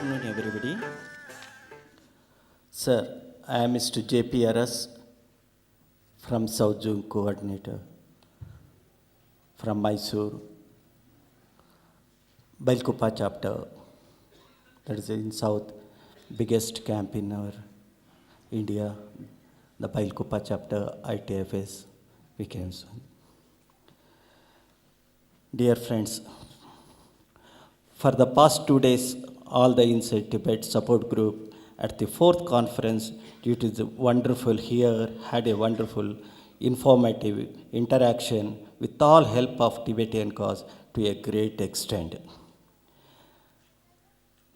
afternoon, everybody. Sir, I am Mr. J.P. Aras from South Zone Coordinator from Mysore, Bailkupa chapter, that is in South, biggest camp in our India, the Bailkupa chapter ITFS weekends. Dear friends, for the past 2 days, all the Inside Tibet support group at the fourth conference, due to the wonderful here, had a wonderful, informative interaction with all help of Tibetan cause to a great extent.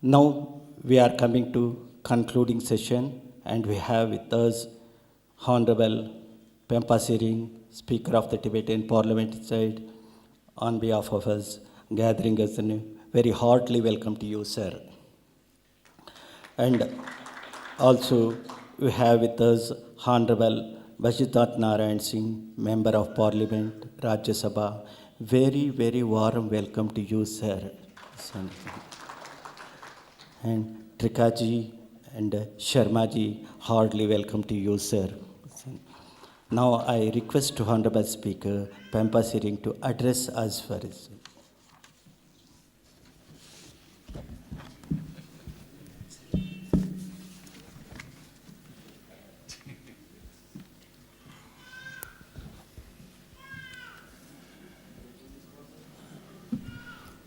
Now we are coming to concluding session, and we have with us Honorable Pempa Sering, Speaker of the Tibetan Parliament side, on behalf of us, gathering us in very heartily welcome to you, sir. And also we have with us Honorable Bajidnath Narayan Singh, Member of Parliament, Rajya Sabha. Very, very warm welcome to you, sir. And Trikaji and Sharmaji, heartily welcome to you, sir. Now I request to Honorable Speaker Pempa Sering to address us for his.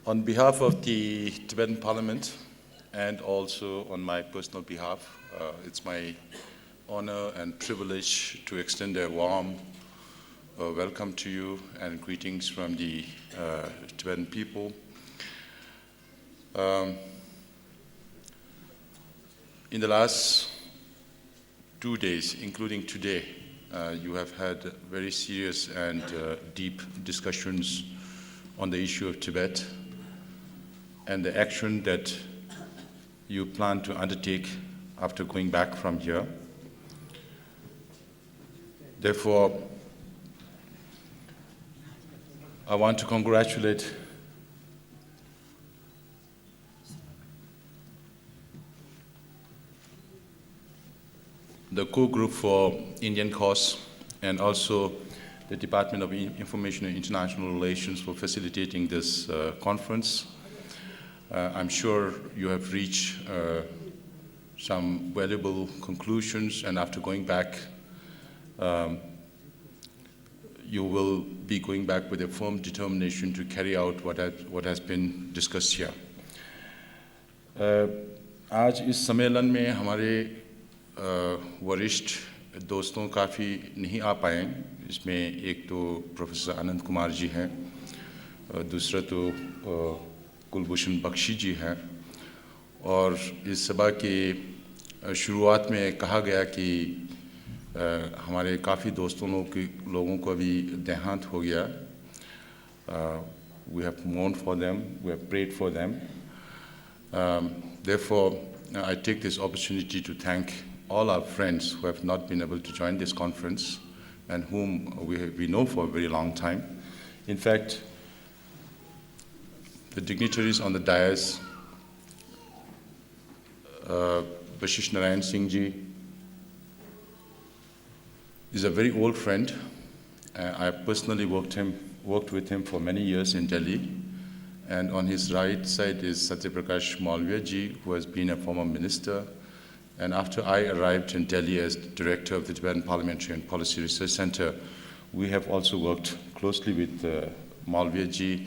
On behalf of the Tibetan Parliament and also on my personal behalf, it's my honor and privilege to extend a warm welcome to you and greetings from the Tibetan people. In the last 2 days, including today, you have had very serious and deep discussions on the issue of Tibet and the action that you plan to undertake after going back from here. Therefore, I want to congratulate the core group for Indian cause and also the Department of Information and International Relations for facilitating this conference. I'm sure you have reached some valuable conclusions, and after going back, you will be going back with a firm determination to carry out what has been discussed here. आज इस सम्मेलन में हमारे वरिष्ठ दोस्तों काफ़ी नहीं आ पाए, इसमें एक तो प्रोफेसर आनंद कुमार जी हैं, दूसरा तो कुलभूषण बख्शी जी हैं, और इस सभा के शुरुआत में कहा गया कि हमारे काफ़ी दोस्तों लोगों को अभी देहांत हो गया. We have mourned for them, we have prayed for them. Therefore, I take this opportunity to thank all our friends who have not been able to join this conference and whom we know for a very long time. In fact, the dignitaries on the dais, Bashish Narayan Singh ji is a very old friend. I personally worked with him for many years in Delhi. And on his right side is Satyaprakash Malviya ji, who has been a former minister. And after I arrived in Delhi as director of the Tibetan Parliamentary and Policy Research Center, we have also worked closely with Malviya ji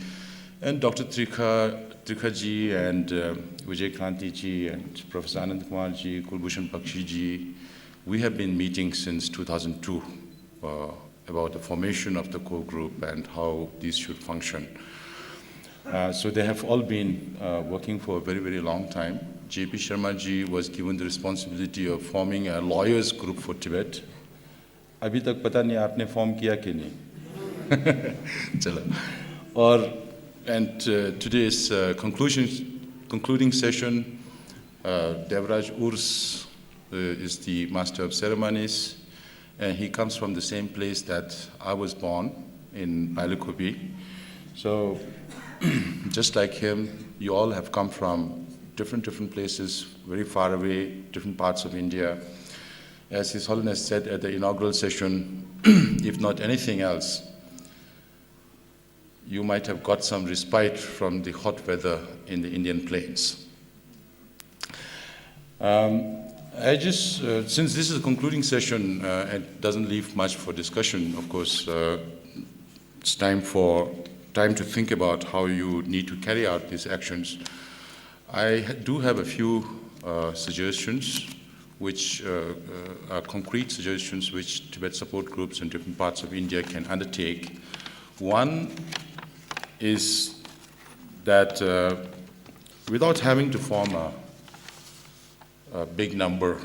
and Dr. Trikha ji and Vijay Kranti ji and Professor Anand Kumar ji, Kulbhushan Bakshi ji. We have been meeting since 2002 about the formation of the core group and how these should function. So they have all been working for a very, very long time. J.P. Sharma ji was given the responsibility of forming a lawyers group for Tibet. अभी तक पता नहीं आपने form किया कि नहीं. चलो. And today's concluding session, Devraj Urs is the master of ceremonies, and he comes from the same place that I was born in Bailkupi. So just like him, you all have come from different places, very far away, different parts of India. As His Holiness said at the inaugural session, if not anything else, you might have got some respite from the hot weather in the Indian plains. Since this is a concluding session, it doesn't leave much for discussion, of course, it's time to think about how you need to carry out these actions. I do have a few suggestions, which are concrete suggestions which Tibet support groups in different parts of India can undertake. One is that without having to form a big number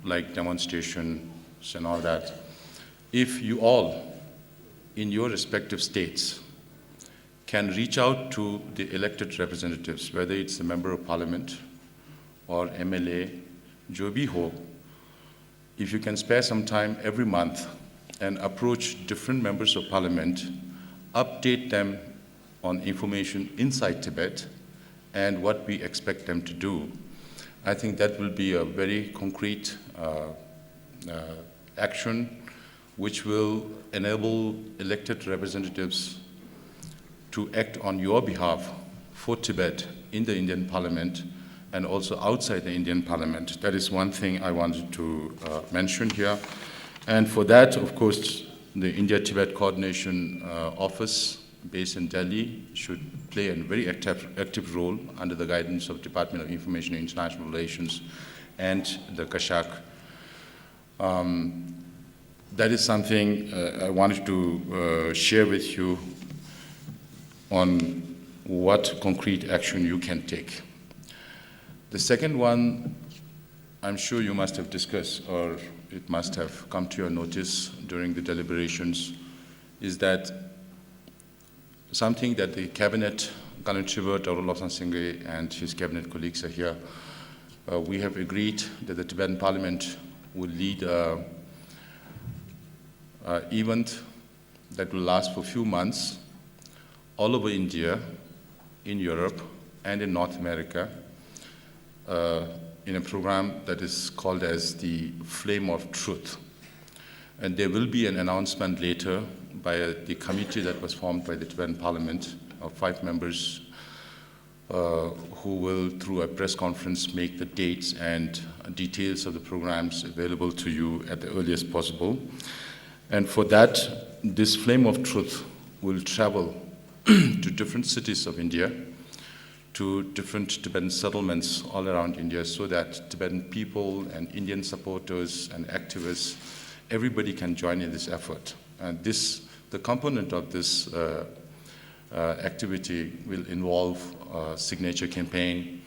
like demonstrations and all that, if you all in your respective states can reach out to the elected representatives, whether it's a member of parliament or MLA, jo bhi ho, if you can spare some time every month and approach different members of parliament, update them on information inside Tibet and what we expect them to do, I think that will be a very concrete action which will enable elected representatives to act on your behalf for Tibet in the Indian Parliament and also outside the Indian Parliament. That is one thing I wanted to mention here. And for that, of course, the India-Tibet Coordination Office based in Delhi should play a very active role under the guidance of Department of Information and International Relations and the Kashak. That is something I wanted to share with you on what concrete action you can take. The second one, I'm sure you must have discussed, or it must have come to your notice during the deliberations, is that something that the cabinet, Kalan Chiba, Dr. Lobsang Singh and his cabinet colleagues are here, we have agreed that the Tibetan Parliament will lead an event that will last for a few months all over India, in Europe, and in North America, in a program that is called as the Flame of Truth. And there will be an announcement later by the committee that was formed by the Tibetan Parliament of 5 members who will, through a press conference, make the dates and details of the programs available to you at the earliest possible. And for that, this Flame of Truth will travel to different cities of India, to different Tibetan settlements all around India, so that Tibetan people and Indian supporters and activists, everybody can join in this effort. And the component of this activity will involve a signature campaign,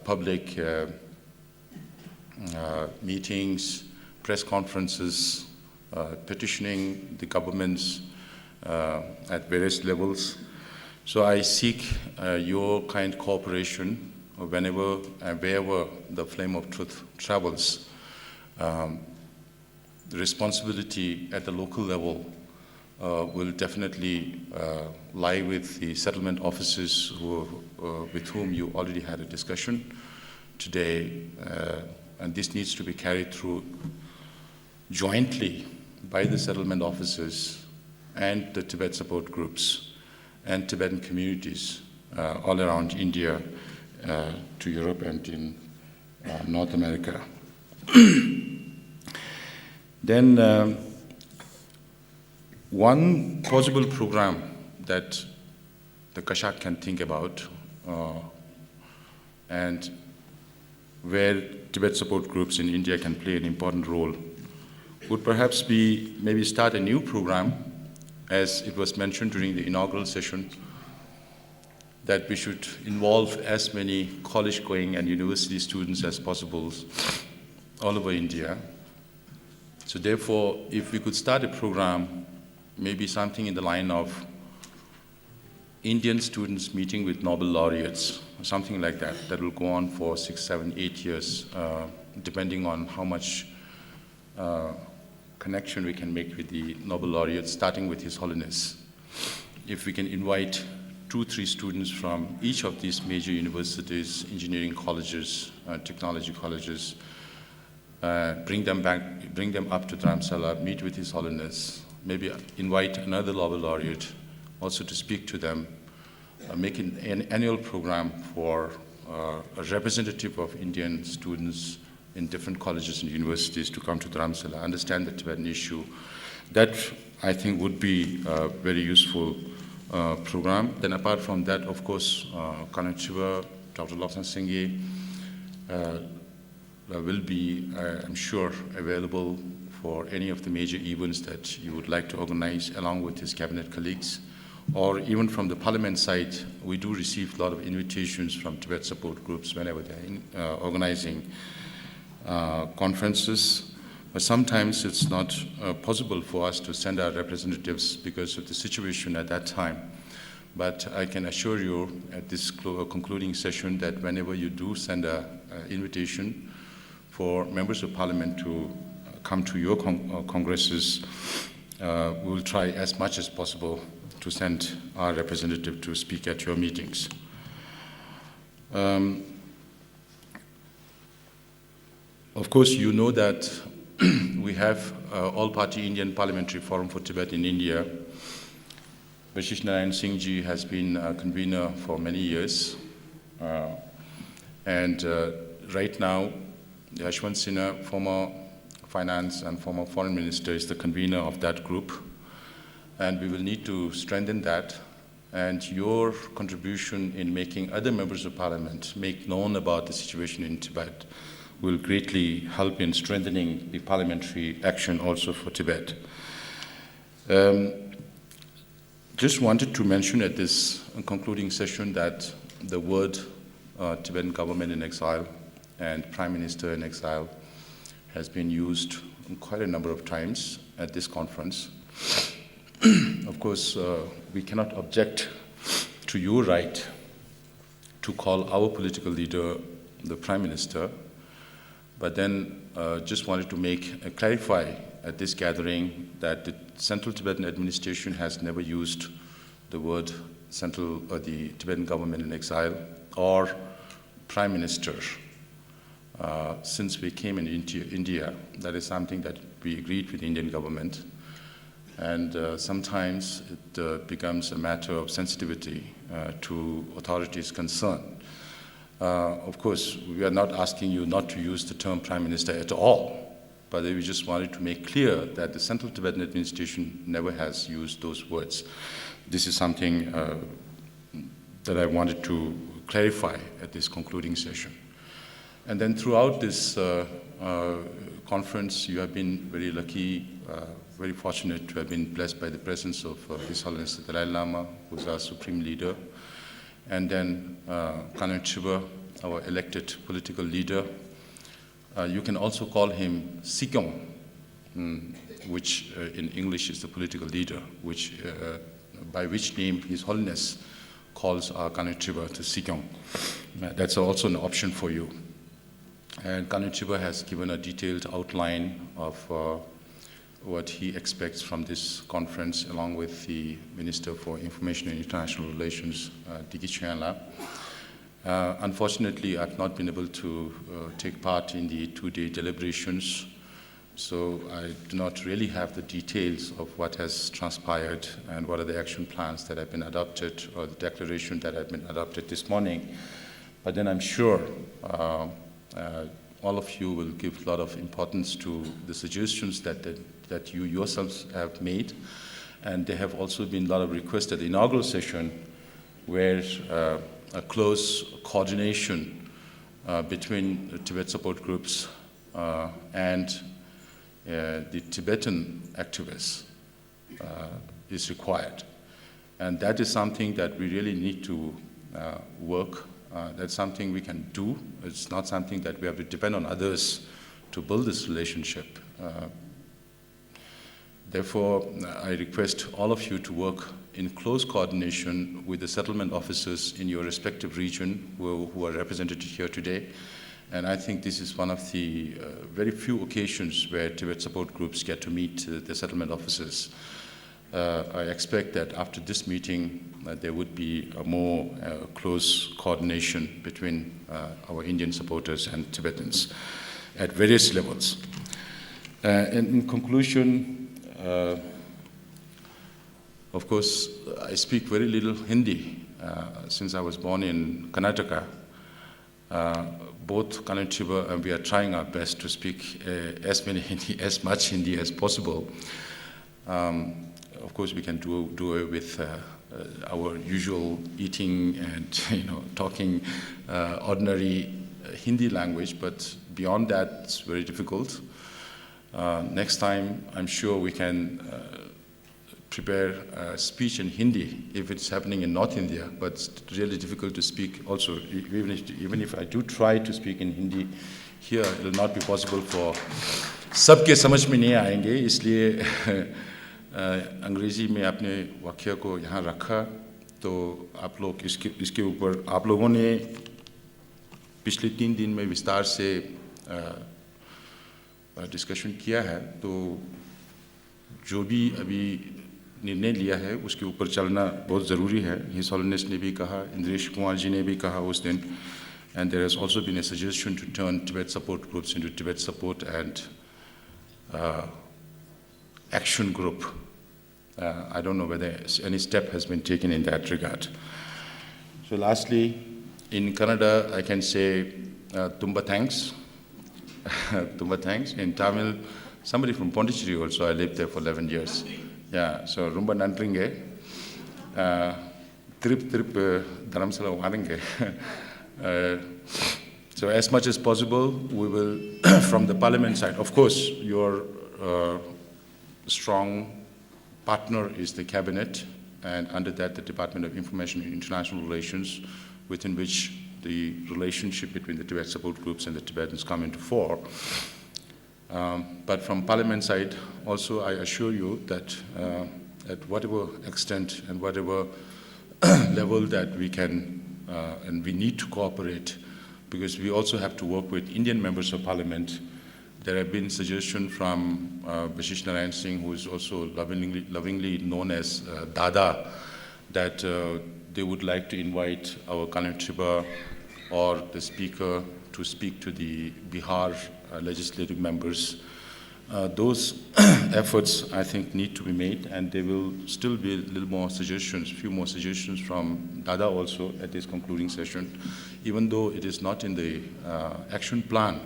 public meetings, press conferences, petitioning the governments at various levels. So I seek your kind cooperation whenever and wherever the Flame of Truth travels. The responsibility at the local level will definitely lie with the settlement officers with whom you already had a discussion today, and this needs to be carried through jointly by the settlement officers and the Tibet support groups and Tibetan communities all around India to Europe and in North America. Then one possible program that the Kashak can think about and where Tibet support groups in India can play an important role would perhaps be maybe start a new program, as it was mentioned during the inaugural session, that we should involve as many college-going and university students as possible all over India. So therefore, if we could start a program, maybe something in the line of Indian students meeting with Nobel laureates, or something like that, that will go on for 6, 7, 8 years, depending on how much connection we can make with the Nobel laureate, starting with His Holiness. If we can invite 2-3 students from each of these major universities, engineering colleges, technology colleges, bring them up to Dharamsala, meet with His Holiness, maybe invite another Nobel laureate also to speak to them, make an annual program for a representative of Indian students in different colleges and universities to come to Dharamsala, understand the Tibetan issue. That, I think, would be a very useful program. Then apart from that, of course, Kanal Chiba, Dr. Lobsang Singye will be, I'm sure, available for any of the major events that you would like to organize along with his cabinet colleagues. Or even from the parliament side, we do receive a lot of invitations from Tibet support groups whenever they're organizing conferences. But sometimes it's not possible for us to send our representatives because of the situation at that time. But I can assure you at this concluding session that whenever you do send an invitation for members of parliament to come to your congresses, we will try as much as possible to send our representative to speak at your meetings. Of course, you know that we have all-party Indian Parliamentary Forum for Tibet in India. Vashish Narayan Singh Ji has been a convener for many years. And right now, Yashwant Sinha, former finance and former foreign minister, is the convener of that group. And we will need to strengthen that. And your contribution in making other members of parliament make known about the situation in Tibet will greatly help in strengthening the parliamentary action also for Tibet. Just wanted to mention at this concluding session that the word Tibetan government in exile and prime minister in exile has been used quite a number of times at this conference. Of course, we cannot object to your right to call our political leader the prime minister, but then just wanted to clarify at this gathering that the Central Tibetan administration has never used the word the Tibetan government in exile or prime minister since we came in India. That is something that we agreed with the Indian government. And sometimes it becomes a matter of sensitivity to authorities concerned. Of course, we are not asking you not to use the term prime minister at all, but we just wanted to make clear that the Central Tibetan administration never has used those words. This is something that I wanted to clarify at this concluding session. And then throughout this conference, you have been very lucky, very fortunate to have been blessed by the presence of His Holiness the Dalai Lama, who is our supreme leader, and then Kanal Chiba, our elected political leader. You can also call him Sikyong, which in English is the political leader, by which name His Holiness calls our Kanal Chiba to Sikyong. That's also an option for you. And Kanal Chiba has given a detailed outline of what he expects from this conference, along with the Minister for Information and International Relations, Digi Chianla. Unfortunately, I've not been able to take part in the 2-day deliberations, so I do not really have the details of what has transpired and what are the action plans that have been adopted or the declaration that have been adopted this morning. But then I'm sure all of you will give a lot of importance to the suggestions that you yourselves have made. And there have also been a lot of requests at the inaugural session where a close coordination between the Tibet support groups and the Tibetan activists is required. And that is something that we really need to work. That's something we can do. It's not something that we have to depend on others to build this relationship. Therefore, I request all of you to work in close coordination with the settlement officers in your respective region who are represented here today. And I think this is one of the very few occasions where Tibet support groups get to meet the settlement officers. I expect that after this meeting, there would be a more close coordination between our Indian supporters and Tibetans at various levels. And in conclusion, of course, I speak very little Hindi since I was born in Karnataka. Both Kannada Tiber and we are trying our best to speak as much Hindi as possible. Of course, we can do it with our usual eating and talking ordinary Hindi language, but beyond that, it's very difficult. Next time, I'm sure we can prepare a speech in Hindi if it's happening in North India, but it's really difficult to speak also. Even if I do try to speak in Hindi here, it will not be possible for सबके समझ में नहीं आएंगे, इसलिए अंग्रेजी में अपने वाक्य को यहाँ रखा। तो आप लोग इसके ऊपर आप लोगों ने पिछले 3 दिन में विस्तार से डिस्कशन किया है, तो जो भी अभी निर्णय लिया है उसके ऊपर चलना बहुत ज़रूरी है। हिज हॉलीनेस ने भी कहा, इंद्रेश कुमार जी ने भी कहा उस दिन, and there has also been a suggestion to turn Tibet support groups into Tibet support and action group. I don't know whether any step has been taken in that regard. So lastly, in Kannada, I can say Tumba thanks. Tumba thanks. In Tamil, somebody from Pondicherry also, I lived there for 11 years. Yeah, so Rumba Nantringe. Trip Dharamsala Waringe. So as much as possible, we will, from the parliament side, of course, your strong partner is the cabinet, and under that the Department of Information and International Relations, within which the relationship between the Tibet support groups and the Tibetans come into fore. But from parliament side, also I assure you that at whatever extent and whatever level that we can and we need to cooperate, because we also have to work with Indian members of parliament. There have been suggestions from Bashish Narayan Singh, who is also lovingly known as Dada, that they would like to invite our Kannada Tiber or the speaker to speak to the Bihar legislative members. Those efforts, I think, need to be made, and there will still be a little more suggestions, few more suggestions from Dada also at this concluding session. Even though it is not in the action plan,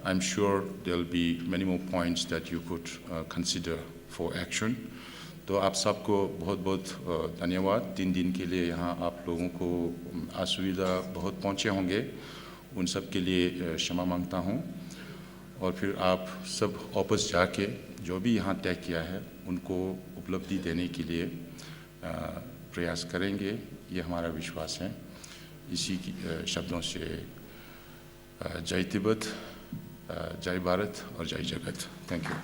I'm sure there'll be many more points that you could consider for action. तो आप सबको बहुत बहुत धन्यवाद। 3 दिन के लिए यहाँ आप लोगों को असुविधा बहुत पहुँचे होंगे, उन सब के लिए क्षमा मांगता हूँ। और फिर आप सब वापस जाके जो भी यहाँ तय किया है उनको उपलब्धि देने के लिए प्रयास करेंगे, ये हमारा विश्वास है। इसी शब्दों से जय तिब्बत, जय भारत और जय जगत। Thank you.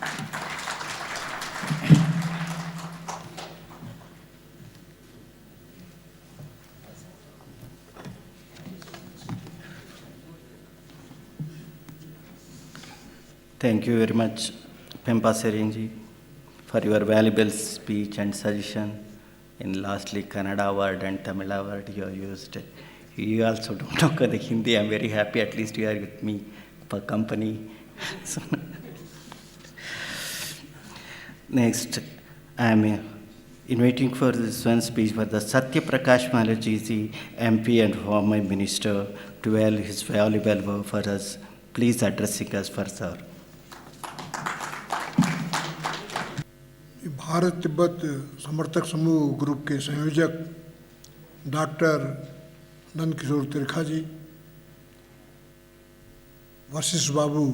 Thank you very much, Pemba Serinji, for your valuable speech and suggestion. And lastly, Kannada word and Tamil word you have used. You also don't talk the Hindi. I'm very happy at least you are with me for company. So, next, I'm inviting for this one speech for the Satya Prakash Malaji, MP and former minister, to value his valuable work for us. Please addressing us for sir. Bharat Tibet समर्थक समूह group के संयोजक doctor Nand Kishore तिरखा जी, वशिष्ठ बाबू,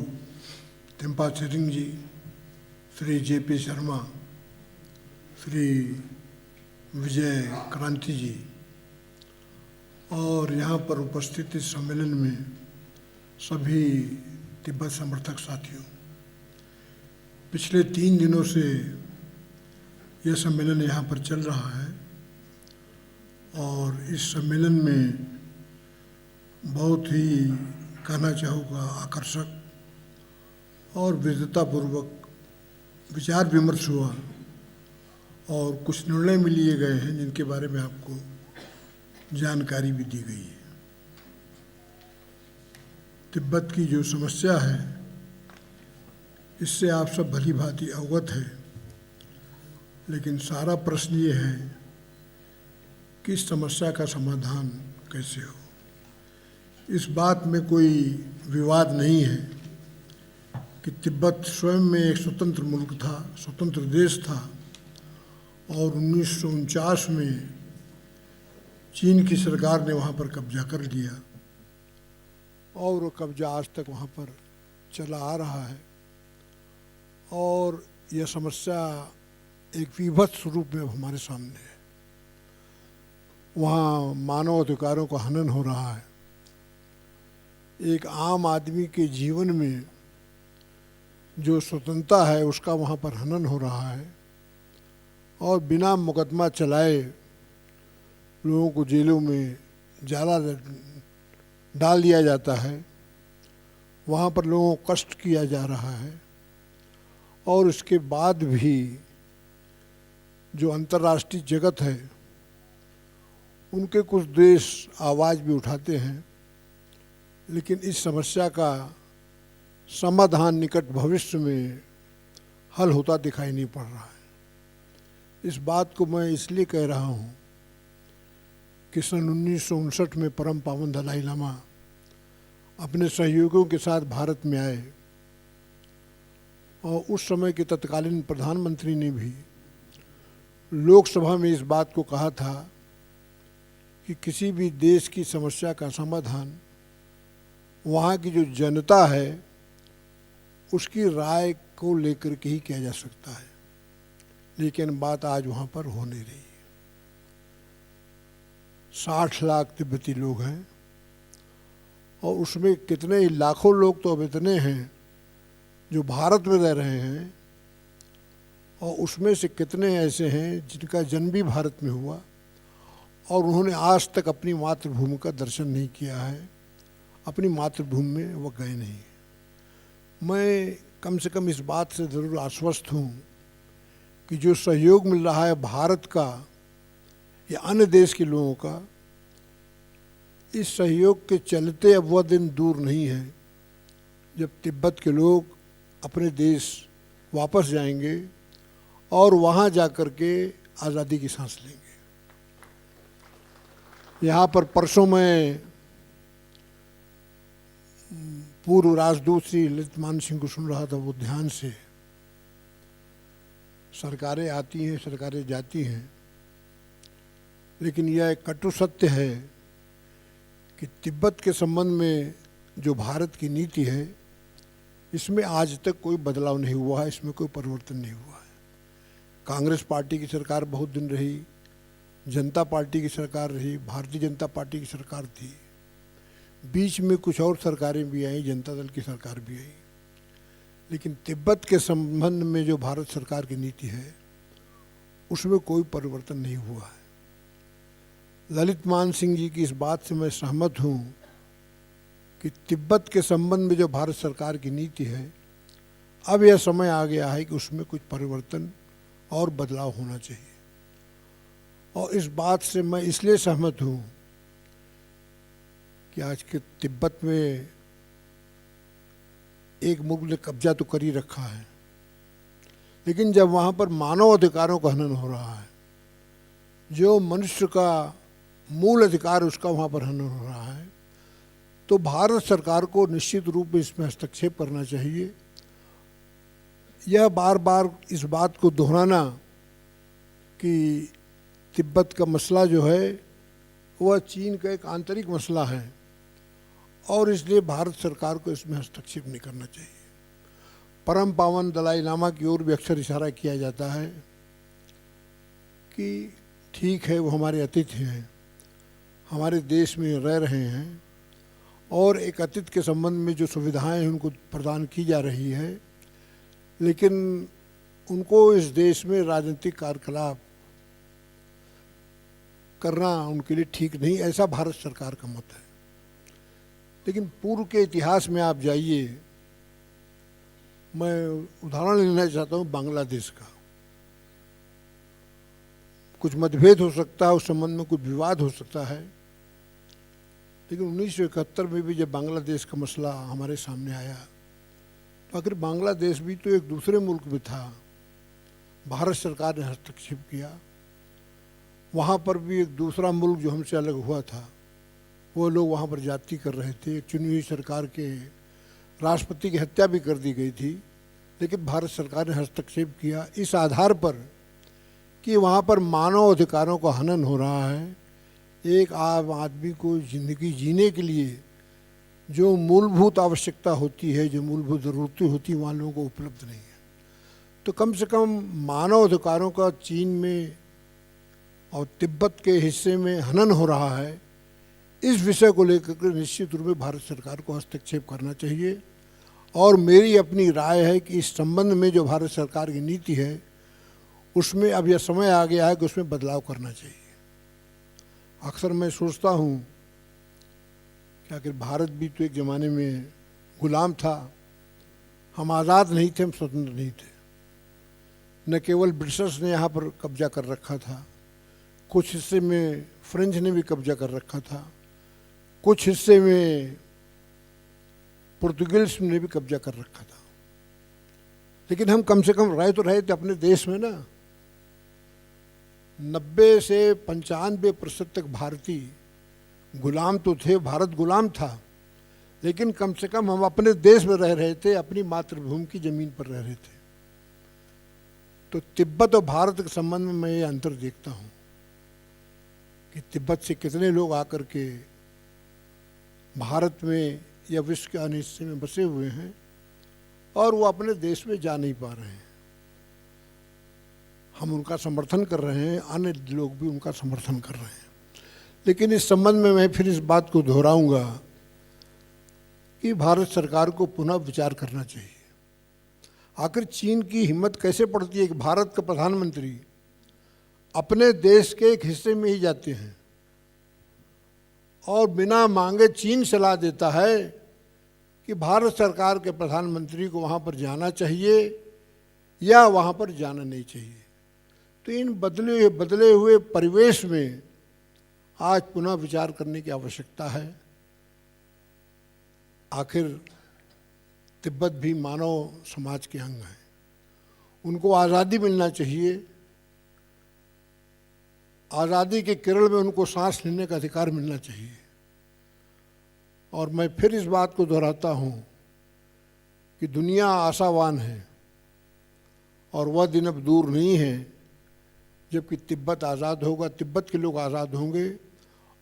Tampa Tsering जी, Shri JP Sharma, Shri Vijay Kranti ji और यहाँ पर उपस्थित इस सम्मेलन में सभी तिब्बत समर्थक साथियों, पिछले 3 दिनों से यह सम्मेलन यहाँ पर चल रहा है और इस सम्मेलन में बहुत ही कहना चाहूँगा आकर्षक और विविधतापूर्वक विचार विमर्श हुआ और कुछ निर्णय भी लिए गए हैं जिनके बारे में आपको जानकारी भी दी गई है। तिब्बत की जो समस्या है इससे आप सब भली भांति अवगत है, लेकिन सारा प्रश्न ये है कि इस समस्या का समाधान कैसे हो। इस बात में कोई विवाद नहीं है कि तिब्बत स्वयं में एक स्वतंत्र मुल्क था, स्वतंत्र देश था, और 1949 में चीन की सरकार ने वहाँ पर कब्जा कर लिया और वो कब्जा आज तक वहाँ पर चला आ रहा है। और यह समस्या एक विभत्स रूप में हमारे सामने है। वहाँ मानव अधिकारों का हनन हो रहा है। एक आम आदमी के जीवन में जो स्वतंत्रता है उसका वहाँ पर हनन हो रहा है और बिना मुकदमा चलाए लोगों को जेलों में जाला डाल दिया जाता है। वहाँ पर लोगों को कष्ट किया जा रहा है और इसके बाद भी जो अंतर्राष्ट्रीय जगत है उनके कुछ देश आवाज़ भी उठाते हैं, लेकिन इस समस्या का समाधान निकट भविष्य में हल होता दिखाई नहीं पड़ रहा है। इस बात को मैं इसलिए कह रहा हूँ कि सन 1959 में परम पावन दलाई लामा अपने सहयोगियों के साथ भारत में आए और उस समय के तत्कालीन प्रधानमंत्री ने भी लोकसभा में इस बात को कहा था कि किसी भी देश की समस्या का समाधान वहाँ की जो जनता है उसकी राय को लेकर के ही किया जा सकता है, लेकिन बात आज वहाँ पर हो नहीं रही है। 60 लाख तिब्बती लोग हैं और उसमें कितने लाखों लोग तो अब इतने हैं जो भारत में रह रहे हैं और उसमें से कितने ऐसे हैं जिनका जन्म भी भारत में हुआ और उन्होंने आज तक अपनी मातृभूमि का दर्शन नहीं किया है, अपनी मातृभूमि में वो गए नहीं। मैं कम से कम इस बात से ज़रूर आश्वस्त हूँ कि जो सहयोग मिल रहा है भारत का या अन्य देश के लोगों का, इस सहयोग के चलते अब वह दिन दूर नहीं है जब तिब्बत के लोग अपने देश वापस जाएंगे और वहाँ जा कर के आज़ादी की सांस लेंगे। यहाँ पर परसों मैं पूर्व राजदूत श्री ललित मान सिंह को सुन रहा था, वो ध्यान से। सरकारें आती हैं, सरकारें जाती हैं, लेकिन यह एक कटु सत्य है कि तिब्बत के संबंध में जो भारत की नीति है इसमें आज तक कोई बदलाव नहीं हुआ है, इसमें कोई परिवर्तन नहीं हुआ है। कांग्रेस पार्टी की सरकार बहुत दिन रही, जनता पार्टी की सरकार रही, भारतीय जनता पार्टी की सरकार थी, बीच में कुछ और सरकारें भी आई, जनता दल की सरकार भी आई, लेकिन तिब्बत के संबंध में जो भारत सरकार की नीति है उसमें कोई परिवर्तन नहीं हुआ है। ललित मान सिंह जी की इस बात से मैं सहमत हूँ कि तिब्बत के संबंध में जो भारत सरकार की नीति है, अब यह समय आ गया है कि उसमें कुछ परिवर्तन और बदलाव होना चाहिए। और इस बात से मैं इसलिए सहमत हूँ कि आज के तिब्बत में एक मुल्क ने कब्जा तो कर ही रखा है, लेकिन जब वहाँ पर मानव अधिकारों का हनन हो रहा है, जो मनुष्य का मूल अधिकार उसका वहाँ पर हनन हो रहा है, तो भारत सरकार को निश्चित रूप में इसमें हस्तक्षेप करना चाहिए। यह बार बार इस बात को दोहराना कि तिब्बत का मसला जो है वह चीन का एक आंतरिक मसला है और इसलिए भारत सरकार को इसमें हस्तक्षेप नहीं करना चाहिए। परम पावन दलाई लामा की ओर भी अक्सर इशारा किया जाता है कि ठीक है, वो हमारे अतिथि हैं, हमारे देश में रह रहे हैं और एक अतिथि के संबंध में जो सुविधाएं उनको प्रदान की जा रही है, लेकिन उनको इस देश में राजनीतिक कार्यकलाप करना उनके लिए ठीक नहीं, ऐसा भारत सरकार का मत है। लेकिन पूर्व के इतिहास में आप जाइए, मैं उदाहरण लेना चाहता हूँ बांग्लादेश का। कुछ मतभेद हो सकता है, उस संबंध में कुछ विवाद हो सकता है, लेकिन 1971 में भी जब बांग्लादेश का मसला हमारे सामने आया तो आखिर बांग्लादेश भी तो एक दूसरे मुल्क में था, भारत सरकार ने हस्तक्षेप किया। वहाँ पर भी एक दूसरा मुल्क जो हमसे अलग हुआ था, वो लोग वहाँ पर जाति कर रहे थे। एक चुनी हुई सरकार के राष्ट्रपति की हत्या भी कर दी गई थी, लेकिन भारत सरकार ने हस्तक्षेप किया इस आधार पर कि वहाँ पर मानव अधिकारों का हनन हो रहा है। एक आम आदमी को ज़िंदगी जीने के लिए जो मूलभूत आवश्यकता होती है, जो मूलभूत ज़रूरतें होती हैं, वहाँ लोगों को उपलब्ध नहीं है। तो कम से कम मानव अधिकारों का चीन में और तिब्बत के हिस्से में हनन हो रहा है, इस विषय को लेकर के निश्चित रूप में भारत सरकार को हस्तक्षेप करना चाहिए। और मेरी अपनी राय है कि इस संबंध में जो भारत सरकार की नीति है, उसमें अब यह समय आ गया है कि उसमें बदलाव करना चाहिए। अक्सर मैं सोचता हूँ कि आखिर भारत भी तो एक ज़माने में गुलाम था। हम आज़ाद नहीं थे, हम स्वतंत्र नहीं थे। न केवल ब्रिटिशर्स ने यहाँ पर कब्जा कर रखा था, कुछ हिस्से में फ्रेंच ने भी कब्जा कर रखा था, कुछ हिस्से में पुर्तगाल ने भी कब्जा कर रखा था, लेकिन हम कम से कम रहे तो रहे थे अपने देश में ना। 90 से 95% तक भारतीय गुलाम तो थे, भारत गुलाम था, लेकिन कम से कम हम अपने देश में रह रहे थे, अपनी मातृभूमि की ज़मीन पर रह रहे थे। तो तिब्बत और भारत के संबंध में मैं ये अंतर देखता हूँ कि तिब्बत से कितने लोग आकर के भारत में या विश्व के अन्य हिस्से में बसे हुए हैं और वो अपने देश में जा नहीं पा रहे हैं। हम उनका समर्थन कर रहे हैं, अन्य लोग भी उनका समर्थन कर रहे हैं, लेकिन इस संबंध में मैं फिर इस बात को दोहराऊंगा कि भारत सरकार को पुनः विचार करना चाहिए। आखिर चीन की हिम्मत कैसे पड़ती है कि भारत का प्रधानमंत्री अपने देश के एक हिस्से में ही जाते हैं और बिना मांगे चीन सलाह देता है कि भारत सरकार के प्रधानमंत्री को वहाँ पर जाना चाहिए या वहाँ पर जाना नहीं चाहिए। तो इन बदले हुए परिवेश में आज पुनः विचार करने की आवश्यकता है। आखिर तिब्बत भी मानव समाज के अंग हैं, उनको आज़ादी मिलना चाहिए। आज़ादी के केरल में उनको सांस लेने का अधिकार मिलना चाहिए। और मैं फिर इस बात को दोहराता हूँ कि दुनिया आशावान है और वह दिन अब दूर नहीं है जबकि तिब्बत आज़ाद होगा, तिब्बत के लोग आज़ाद होंगे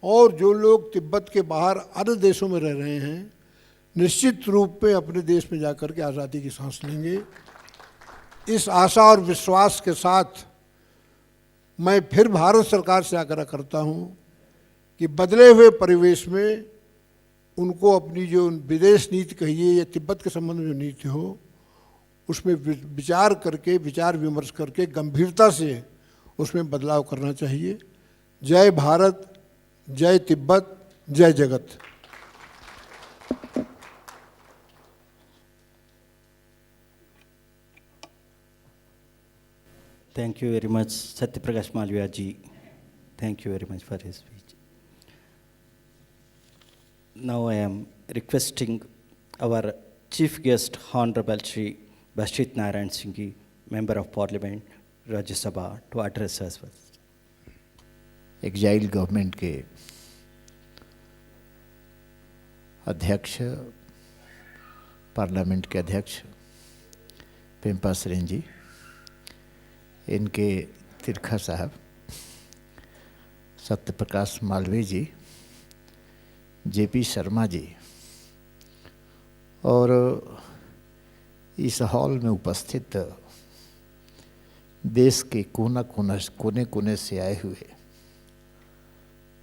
और जो लोग तिब्बत के बाहर अन्य देशों में रह रहे हैं निश्चित रूप में अपने देश में जाकर के आज़ादी की सांस लेंगे। इस आशा और विश्वास के साथ मैं फिर भारत सरकार से आग्रह करता हूँ कि बदले हुए परिवेश में उनको अपनी जो विदेश नीति कहिए या तिब्बत के संबंध में जो नीति हो उसमें विचार करके, विचार विमर्श करके गंभीरता से उसमें बदलाव करना चाहिए। जय भारत, जय तिब्बत, जय जगत। Thank you very much, Satyaprakash Malviya ji. Thank you very much for his speech. Now I am requesting our chief guest, Honorable Shri Bashit Narayan Singh ji, Member of Parliament, Rajya Sabha, to address us first. Exile government के अध्यक्ष, parliament के अध्यक्ष पेम्पा सरेन जी, इनके तिरखा साहब, सत्यप्रकाश मालवीय जी, JP Sharma ji और इस hall में उपस्थित देश के कोने कोने से आए हुए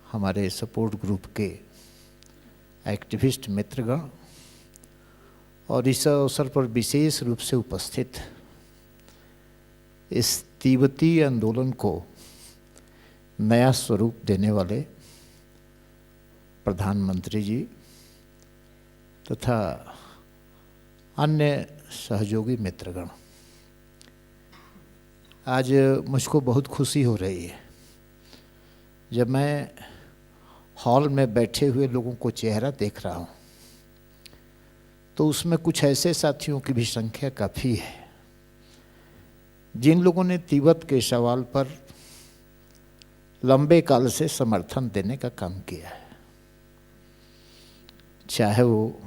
हमारे सपोर्ट ग्रुप के एक्टिविस्ट मित्रगण और इस अवसर पर विशेष रूप से उपस्थित इस तिब्बती आंदोलन को नया स्वरूप देने वाले प्रधानमंत्री जी तथा अन्य सहयोगी मित्रगण, आज मुझको बहुत खुशी हो रही है जब मैं हॉल में बैठे हुए लोगों को चेहरा देख रहा हूँ तो उसमें कुछ ऐसे साथियों की भी संख्या काफ़ी है जिन लोगों ने तिब्बत के सवाल पर लंबे काल से समर्थन देने का काम किया है, चाहे वो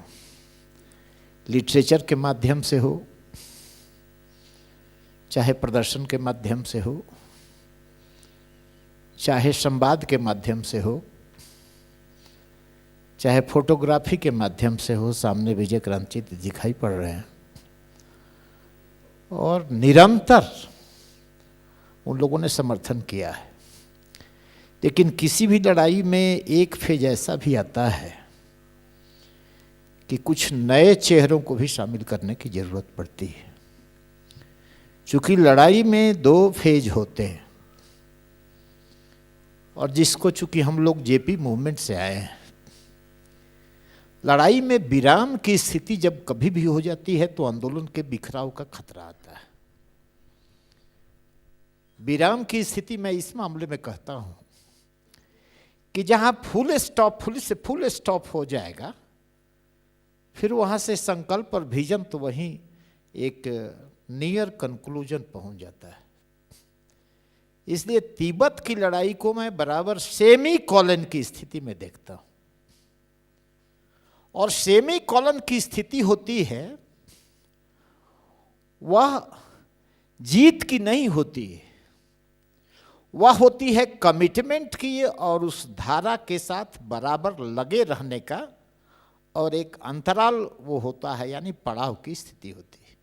लिटरेचर के माध्यम से हो, चाहे प्रदर्शन के माध्यम से हो, चाहे संवाद के माध्यम से हो, चाहे फोटोग्राफी के माध्यम से हो। सामने विजय क्रांति दिखाई पड़ रहे हैं और निरंतर उन लोगों ने समर्थन किया है। लेकिन किसी भी लड़ाई में एक फेज ऐसा भी आता है कि कुछ नए चेहरों को भी शामिल करने की ज़रूरत पड़ती है। चूँकि लड़ाई में 2 फेज होते हैं और जिसको चूँकि हम लोग जेपी मूवमेंट से आए हैं, लड़ाई में विराम की स्थिति जब कभी भी हो जाती है तो आंदोलन के बिखराव का खतरा आता है। विराम की स्थिति मैं इस मामले में कहता हूं कि जहां फुल स्टॉप हो जाएगा, फिर वहां से संकल्प और विजन तो वहीं एक नियर कंक्लूजन पहुंच जाता है। इसलिए तिब्बत की लड़ाई को मैं बराबर सेमी कॉलन की स्थिति में देखता हूं। और सेमी कॉलन की स्थिति होती है, वह जीत की नहीं होती है, वह होती है कमिटमेंट की और उस धारा के साथ बराबर लगे रहने का, और एक अंतराल वो होता है, यानी पड़ाव की स्थिति होती है।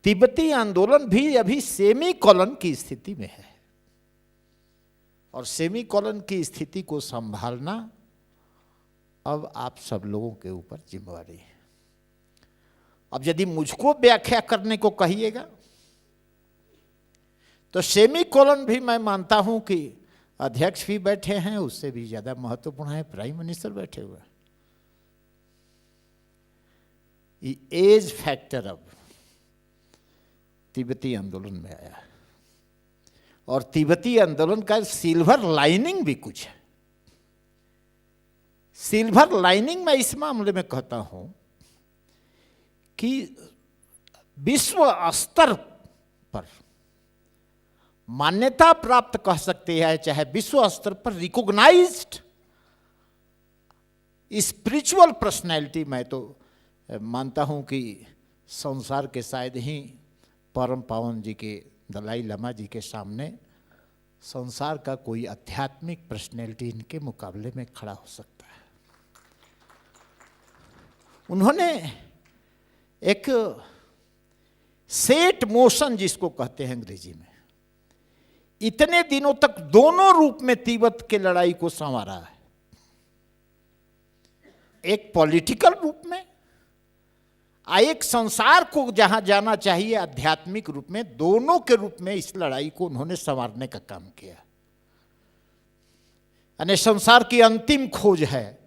तिब्बती आंदोलन भी अभी सेमी कॉलन की स्थिति में है और सेमी कॉलन की स्थिति को संभालना अब आप सब लोगों के ऊपर जिम्मेवारी है। अब यदि मुझको व्याख्या करने को कहिएगा तो सेमी कॉलन भी मैं मानता हूं कि अध्यक्ष भी बैठे हैं, उससे भी ज्यादा महत्वपूर्ण है प्राइम मिनिस्टर बैठे हुए हैं। एज फैक्टर अब तिब्बती आंदोलन में आया और तिब्बती आंदोलन का सिल्वर लाइनिंग भी कुछ है। सिल्वर लाइनिंग मैं इस मामले में कहता हूं कि विश्व स्तर पर मान्यता प्राप्त कह सकते हैं, चाहे विश्व स्तर पर रिकॉग्नाइज्ड स्पिरिचुअल पर्सनैलिटी, मैं तो मानता हूं कि संसार के शायद ही परम पावन जी के, दलाई लामा जी के सामने संसार का कोई आध्यात्मिक पर्सनैलिटी इनके मुकाबले में खड़ा हो सकता है। उन्होंने एक सेट मोशन जिसको कहते हैं अंग्रेजी में, इतने दिनों तक दोनों रूप में तिब्बत के लड़ाई को संवारा है, एक पॉलिटिकल रूप में, एक संसार को जहां जाना चाहिए आध्यात्मिक रूप में, दोनों के रूप में इस लड़ाई को उन्होंने संवारने का काम किया। यानी संसार की अंतिम खोज है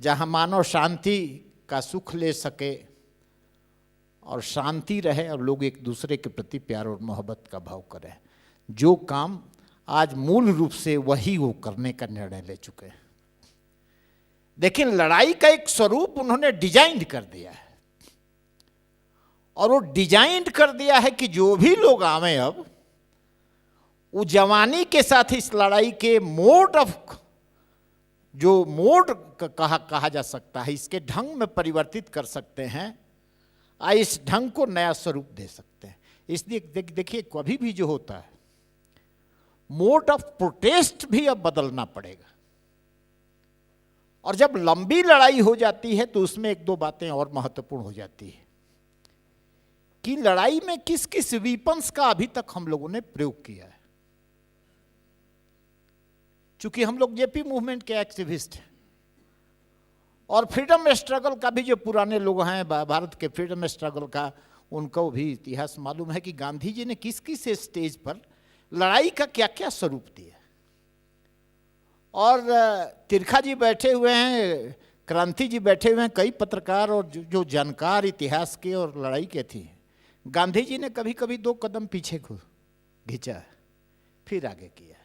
जहां मानव शांति का सुख ले सके और शांति रहे और लोग एक दूसरे के प्रति प्यार और मोहब्बत का भाव करें। जो काम आज मूल रूप से वही वो करने का निर्णय ले चुके हैं। लेकिन लड़ाई का एक स्वरूप उन्होंने डिजाइन कर दिया है और वो डिजाइन कर दिया है कि जो भी लोग आवे अब वो जवानी के साथ इस लड़ाई के मोड ऑफ, जो मोड कहा जा सकता है, इसके ढंग में परिवर्तित कर सकते हैं, इस ढंग को नया स्वरूप दे सकते हैं। इसलिए देखिए कभी भी जो होता है, मोड ऑफ प्रोटेस्ट भी अब बदलना पड़ेगा। और जब लंबी लड़ाई हो जाती है तो उसमें 1-2 बातें और महत्वपूर्ण हो जाती है कि लड़ाई में किस किस वीपन्स का अभी तक हम लोगों ने प्रयोग किया है। चूंकि हम लोग जेपी मूवमेंट के एक्टिविस्ट हैं और फ्रीडम स्ट्रगल का भी जो पुराने लोग हैं, भारत के फ्रीडम स्ट्रगल का, उनको भी इतिहास मालूम है कि गांधी जी ने किस किस स्टेज पर लड़ाई का क्या क्या स्वरूप दिया। और तिरखा जी बैठे हुए हैं, क्रांति जी बैठे हुए हैं, कई पत्रकार और जो जानकार इतिहास के और लड़ाई के थे। गांधी जी ने कभी कभी 2 कदम पीछे को खींचा, फिर आगे किया।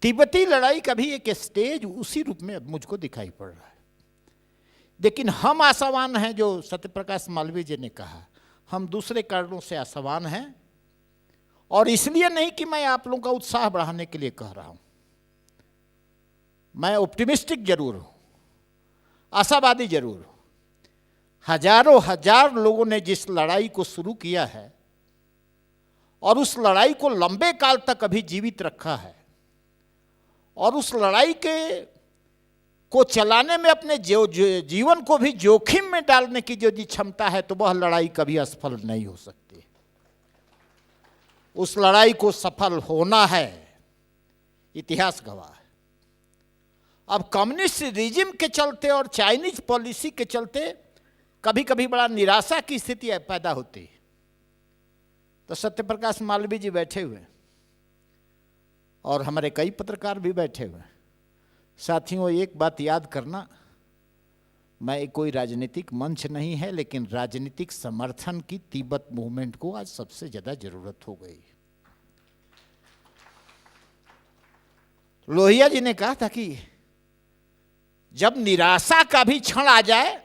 तिब्बती लड़ाई का भी एक स्टेज उसी रूप में अब मुझको दिखाई पड़ रहा है। लेकिन हम आशावान हैं, जो सत्यप्रकाश मालवीय जी ने कहा, हम दूसरे कारणों से आशावान हैं, और इसलिए नहीं कि मैं आप लोगों का उत्साह बढ़ाने के लिए कह रहा हूं। मैं ऑप्टिमिस्टिक जरूर हूं, आशावादी जरूर हूं। हजारों हजार लोगों ने जिस लड़ाई को शुरू किया है और उस लड़ाई को लंबे काल तक अभी जीवित रखा है, और उस लड़ाई को चलाने में अपने जीवन को भी जोखिम में डालने की जो क्षमता है, तो वह लड़ाई कभी असफल नहीं हो सकती। उस लड़ाई को सफल होना है, इतिहास गवाह है। अब कम्युनिस्ट रिजिम के चलते और चाइनीज पॉलिसी के चलते कभी कभी बड़ा निराशा की स्थिति पैदा होती है। तो सत्यप्रकाश मालवीय जी बैठे हुए और हमारे कई पत्रकार भी बैठे हुए। साथियों, एक बात याद करना, मैं कोई राजनीतिक मंच नहीं है, लेकिन राजनीतिक समर्थन की तिब्बत मूवमेंट को आज सबसे ज्यादा जरूरत हो गई। लोहिया जी ने कहा था कि जब निराशा का भी क्षण आ जाए,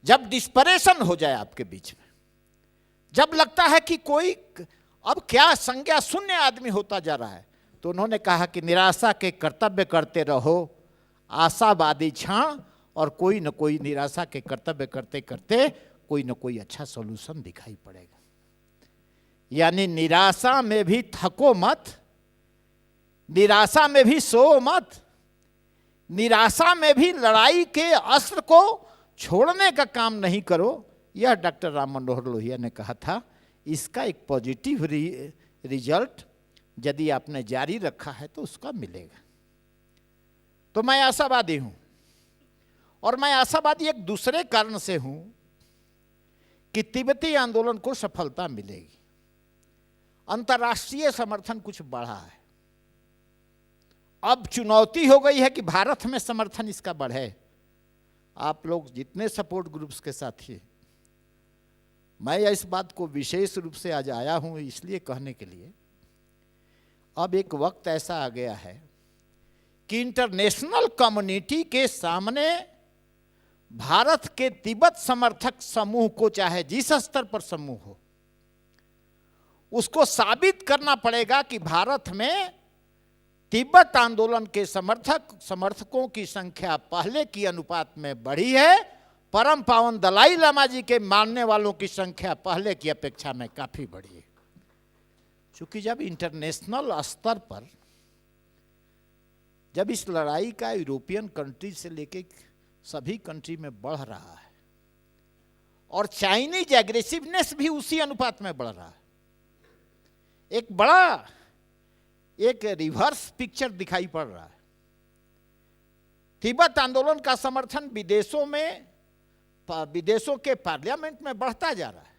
जब डिस्परेशन हो जाए आपके बीच में, जब लगता है कि कोई अब क्या संज्ञा शून्य आदमी होता जा रहा है, तो उन्होंने कहा कि निराशा के कर्तव्य करते रहो, आशावादी क्षण, और कोई न कोई निराशा के कर्तव्य करते करते कोई न कोई अच्छा सॉल्यूशन दिखाई पड़ेगा। यानी निराशा में भी थको मत, निराशा में भी सो मत, निराशा में भी लड़ाई के अस्त्र को छोड़ने का काम नहीं करो। यह डॉक्टर राम मनोहर लोहिया ने कहा था। इसका एक पॉजिटिव रिजल्ट यदि आपने जारी रखा है तो उसका मिलेगा। तो मैं आशावादी हूं, और मैं आशावादी एक दूसरे कारण से हूं कि तिब्बती आंदोलन को सफलता मिलेगी। अंतर्राष्ट्रीय समर्थन कुछ बढ़ा है। अब चुनौती हो गई है कि भारत में समर्थन इसका बढ़े। आप लोग जितने सपोर्ट ग्रुप्स के साथी, मैं इस बात को विशेष रूप से आज आया हूं इसलिए कहने के लिए, अब एक वक्त ऐसा आ गया है कि इंटरनेशनल कम्युनिटी के सामने भारत के तिब्बत समर्थक समूह को, चाहे जिस स्तर पर समूह हो, उसको साबित करना पड़ेगा कि भारत में तिब्बत आंदोलन के समर्थकों की संख्या पहले की अनुपात में बढ़ी है। परम पावन दलाई लामा जी के मानने वालों की संख्या पहले की अपेक्षा में काफी बढ़ी है। क्योंकि जब इंटरनेशनल स्तर पर, जब इस लड़ाई का यूरोपियन कंट्री से लेके सभी कंट्री में बढ़ रहा है, और चाइनीज एग्रेसिवनेस भी उसी अनुपात में बढ़ रहा है, एक रिवर्स पिक्चर दिखाई पड़ रहा है। तिब्बत आंदोलन का समर्थन विदेशों के पार्लियामेंट में बढ़ता जा रहा है,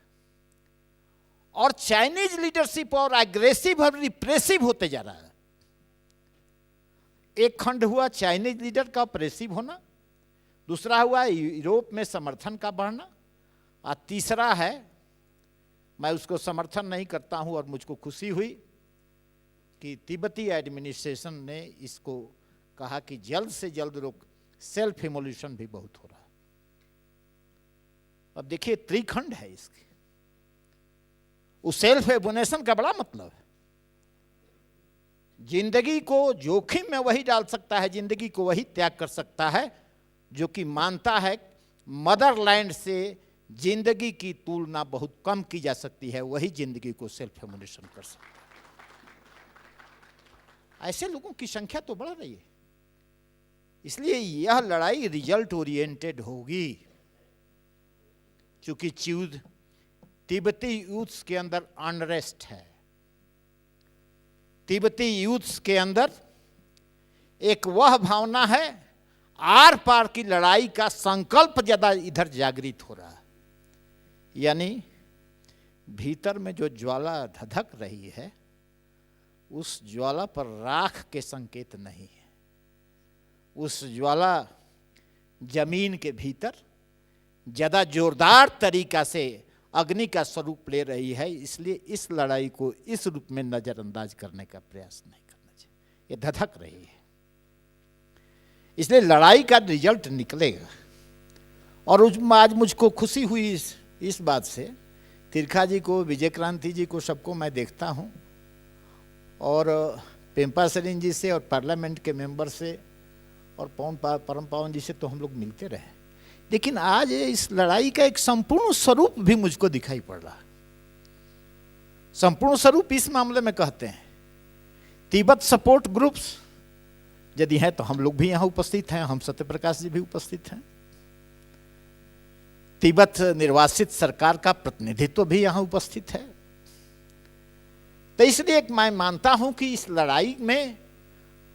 और चाइनीज लीडरशिप और एग्रेसिव और रिप्रेसिव होते जा रहा है। एक खंड हुआ चाइनीज लीडर का ऑपरेसिव होना, दूसरा हुआ यूरोप में समर्थन का बढ़ना, और तीसरा है, मैं उसको समर्थन नहीं करता हूं और मुझको खुशी हुई कि तिब्बती एडमिनिस्ट्रेशन ने इसको कहा कि जल्द से जल्द रोक, सेल्फ इमोल्यूशन भी बहुत हो रहा है। अब देखिए त्रिखंड है इसके, उस सेल्फ इमोल्यूशन का बड़ा मतलब है, जिंदगी को जोखिम में वही डाल सकता है, जिंदगी को वही त्याग कर सकता है जो कि मानता है मदरलैंड से जिंदगी की तुलना बहुत कम की जा सकती है, वही जिंदगी को सेल्फ इमोल्यूशन कर सकता है। ऐसे लोगों की संख्या तो बढ़ रही है, इसलिए यह लड़ाई रिजल्ट ओरिएंटेड होगी। क्योंकि तिब्बती यूथ्स के अंदर अनरेस्ट है, तिब्बती यूथ्स के अंदर एक वह भावना है, आर पार की लड़ाई का संकल्प ज्यादा इधर जागृत हो रहा है। यानी भीतर में जो ज्वाला धधक रही है, उस ज्वाला पर राख के संकेत नहीं है, उस ज्वाला जमीन के भीतर ज्यादा जोरदार तरीका से अग्नि का स्वरूप ले रही है। इसलिए इस लड़ाई को इस रूप में नजरअंदाज करने का प्रयास नहीं करना चाहिए। ये धधक रही है। इसलिए लड़ाई का रिजल्ट निकलेगा। और आज मुझको खुशी हुई इस बात से, तिरखा जी को, विजय क्रांति जी को, सबको मैं देखता हूँ, और पेम्पा सरीन जी से और पार्लियामेंट के मेंबर से और परम पावन जी से तो हम लोग मिलते रहे, लेकिन आज इस लड़ाई का एक संपूर्ण स्वरूप भी मुझको दिखाई पड़ रहा है। संपूर्ण स्वरूप इस मामले में कहते हैं, तिब्बत सपोर्ट ग्रुप्स यदि हैं तो हम लोग भी यहाँ उपस्थित हैं, हम सत्यप्रकाश जी भी उपस्थित हैं। तिब्बत निर्वासित सरकार का प्रतिनिधित्व भी यहाँ उपस्थित है। तो इसलिए मैं मानता हूं कि इस लड़ाई में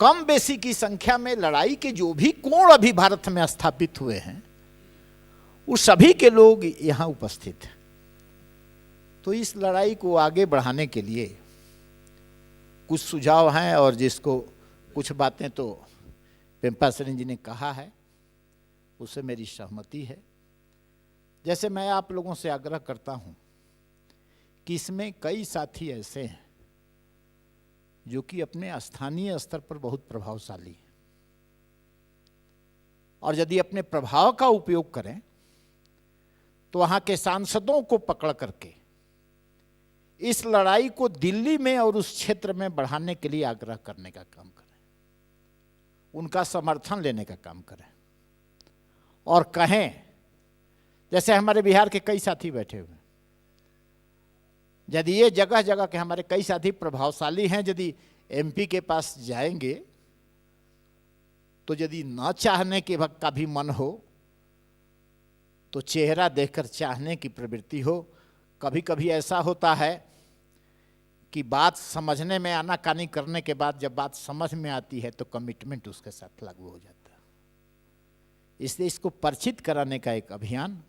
कम बेसी की संख्या में लड़ाई के जो भी कोण अभी भारत में स्थापित हुए हैं, उस सभी के लोग यहाँ उपस्थित हैं। तो इस लड़ाई को आगे बढ़ाने के लिए कुछ सुझाव हैं, और जिसको कुछ बातें तो पेम्पा सरीन जी ने कहा है, उससे मेरी सहमति है। जैसे मैं आप लोगों से आग्रह करता हूं कि इसमें कई साथी ऐसे हैं जो कि अपने स्थानीय स्तर पर बहुत प्रभावशाली हैं, और यदि अपने प्रभाव का उपयोग करें तो वहां के सांसदों को पकड़ करके इस लड़ाई को दिल्ली में और उस क्षेत्र में बढ़ाने के लिए आग्रह करने का काम करें, उनका समर्थन लेने का काम करें, और कहें, जैसे हमारे बिहार के कई साथी बैठे हुए, यदि ये जगह जगह के हमारे कई साथी प्रभावशाली हैं, यदि एमपी के पास जाएंगे तो यदि न चाहने के वक्त का भी मन हो तो चेहरा देखकर चाहने की प्रवृत्ति हो। कभी कभी ऐसा होता है कि बात समझने में आनाकानी करने के बाद जब बात समझ में आती है तो कमिटमेंट उसके साथ लागू हो जाता है। इसलिए इसको परिचित कराने का एक अभियान,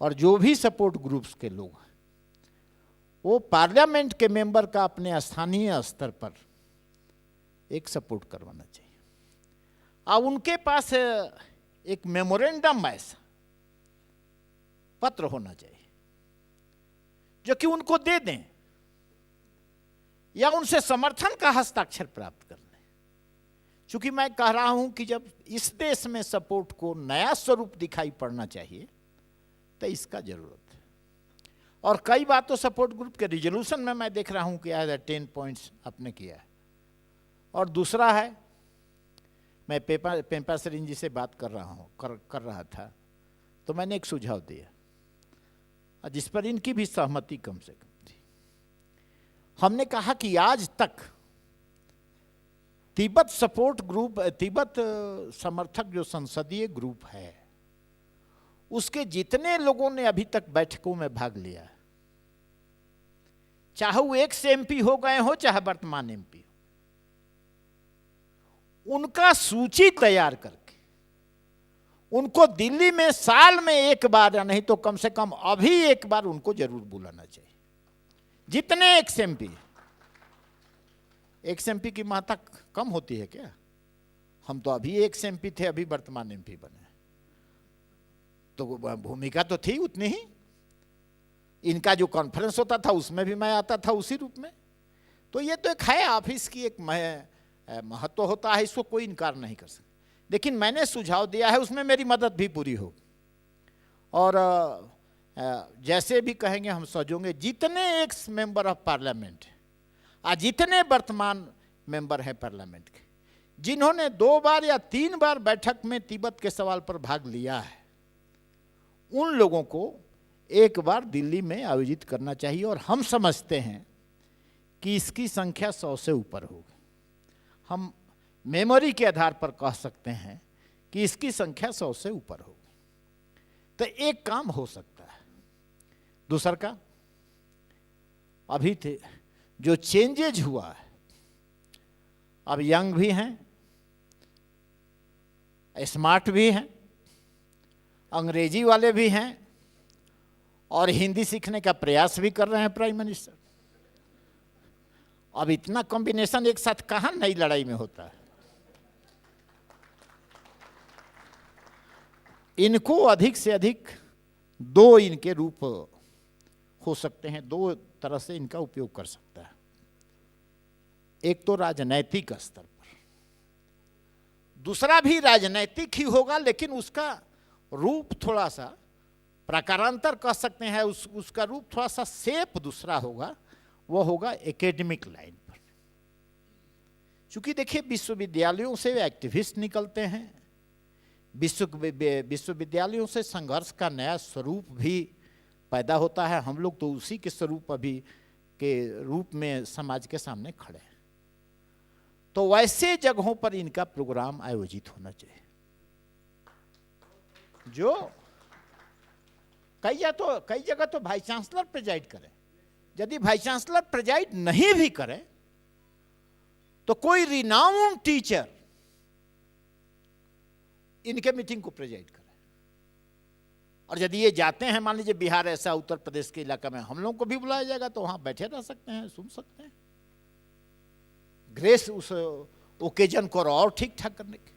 और जो भी सपोर्ट ग्रुप्स के लोग हैं वो पार्लियामेंट के मेंबर का अपने स्थानीय स्तर पर एक सपोर्ट करवाना चाहिए। अब उनके पास एक मेमोरेंडम, ऐसा पत्र होना चाहिए जो कि उनको दे दें, या उनसे समर्थन का हस्ताक्षर प्राप्त कर लें। क्योंकि मैं कह रहा हूं कि जब इस देश में सपोर्ट को नया स्वरूप दिखाई पड़ना चाहिए तो इसका जरूरत है। और कई बात तो सपोर्ट ग्रुप के रिजोल्यूशन में मैं देख रहा हूं कि आया 10 पॉइंट्स आपने किया है। और दूसरा है, मैं पेम्पा सरीन जी से बात कर रहा था तो मैंने एक सुझाव दिया जिस पर इनकी भी सहमति कम से कम थी। हमने कहा कि आज तक तिब्बत सपोर्ट ग्रुप, तिब्बत समर्थक जो संसदीय ग्रुप है, उसके जितने लोगों ने अभी तक बैठकों में भाग लिया, चाहे वो एक्स एमपी हो गए हो चाहे वर्तमान एमपी हो, उनका सूची तैयार करके उनको दिल्ली में साल में एक बार या नहीं तो कम से कम अभी एक बार उनको जरूर बुलाना चाहिए। जितने एक्स एमपी की महत्ता कम होती है क्या? हम तो अभी एक्स एमपी थे, अभी वर्तमान एमपी बने, तो भूमिका तो थी उतनी ही। इनका जो कॉन्फ्रेंस होता था उसमें भी मैं आता था उसी रूप में। तो ये तो एक है, ऑफिस की एक महत्व होता है, इसको कोई इनकार नहीं कर सकता। लेकिन मैंने सुझाव दिया है, उसमें मेरी मदद भी पूरी हो, और जैसे भी कहेंगे हम सजोगे। जितने एक्स मेंबर ऑफ पार्लियामेंट आज जितने वर्तमान मेंबर हैं पार्लियामेंट के, जिन्होंने 2 बार या 3 बार बैठक में तिब्बत के सवाल पर भाग लिया है, उन लोगों को एक बार दिल्ली में आयोजित करना चाहिए। और हम समझते हैं कि इसकी संख्या 100 से ऊपर होगी। हम मेमोरी के आधार पर कह सकते हैं कि इसकी संख्या 100 से ऊपर होगी। तो एक काम हो सकता है। दूसरा का, अभी थे जो चेंजेज हुआ है, अब यंग भी हैं, स्मार्ट भी हैं, अंग्रेजी वाले भी हैं, और हिंदी सीखने का प्रयास भी कर रहे हैं प्राइम मिनिस्टर। अब इतना कॉम्बिनेशन एक साथ कहां नई लड़ाई में होता है। इनको अधिक से अधिक 2 इनके रूप हो सकते हैं, 2 तरह से इनका उपयोग कर सकता है। एक तो राजनैतिक स्तर पर, दूसरा भी राजनैतिक ही होगा, लेकिन उसका रूप थोड़ा सा प्रकारांतर कह सकते हैं, उसका रूप थोड़ा सा शेप दूसरा होगा, वो होगा एकेडमिक लाइन पर। क्योंकि देखिए विश्वविद्यालयों से एक्टिविस्ट निकलते हैं, विश्वविद्यालयों से संघर्ष का नया स्वरूप भी पैदा होता है। हम लोग तो उसी के स्वरूप अभी के रूप में समाज के सामने खड़े हैं। तो वैसे जगहों पर इनका प्रोग्राम आयोजित होना चाहिए, जो कई जगह तो वाइस चांसलर प्रेजाइड करें। यदि वाइस चांसलर प्रेजाइड नहीं भी करें तो कोई रिनाउंड टीचर इनके मीटिंग को प्रेजाइड करे। और यदि ये जाते हैं, मान लीजिए बिहार ऐसा, उत्तर प्रदेश के इलाका में हम लोग को भी बुलाया जाएगा तो वहां बैठे रह सकते हैं, सुन सकते हैं, ग्रेस उस ओकेजन को और ठीक ठाक करने के।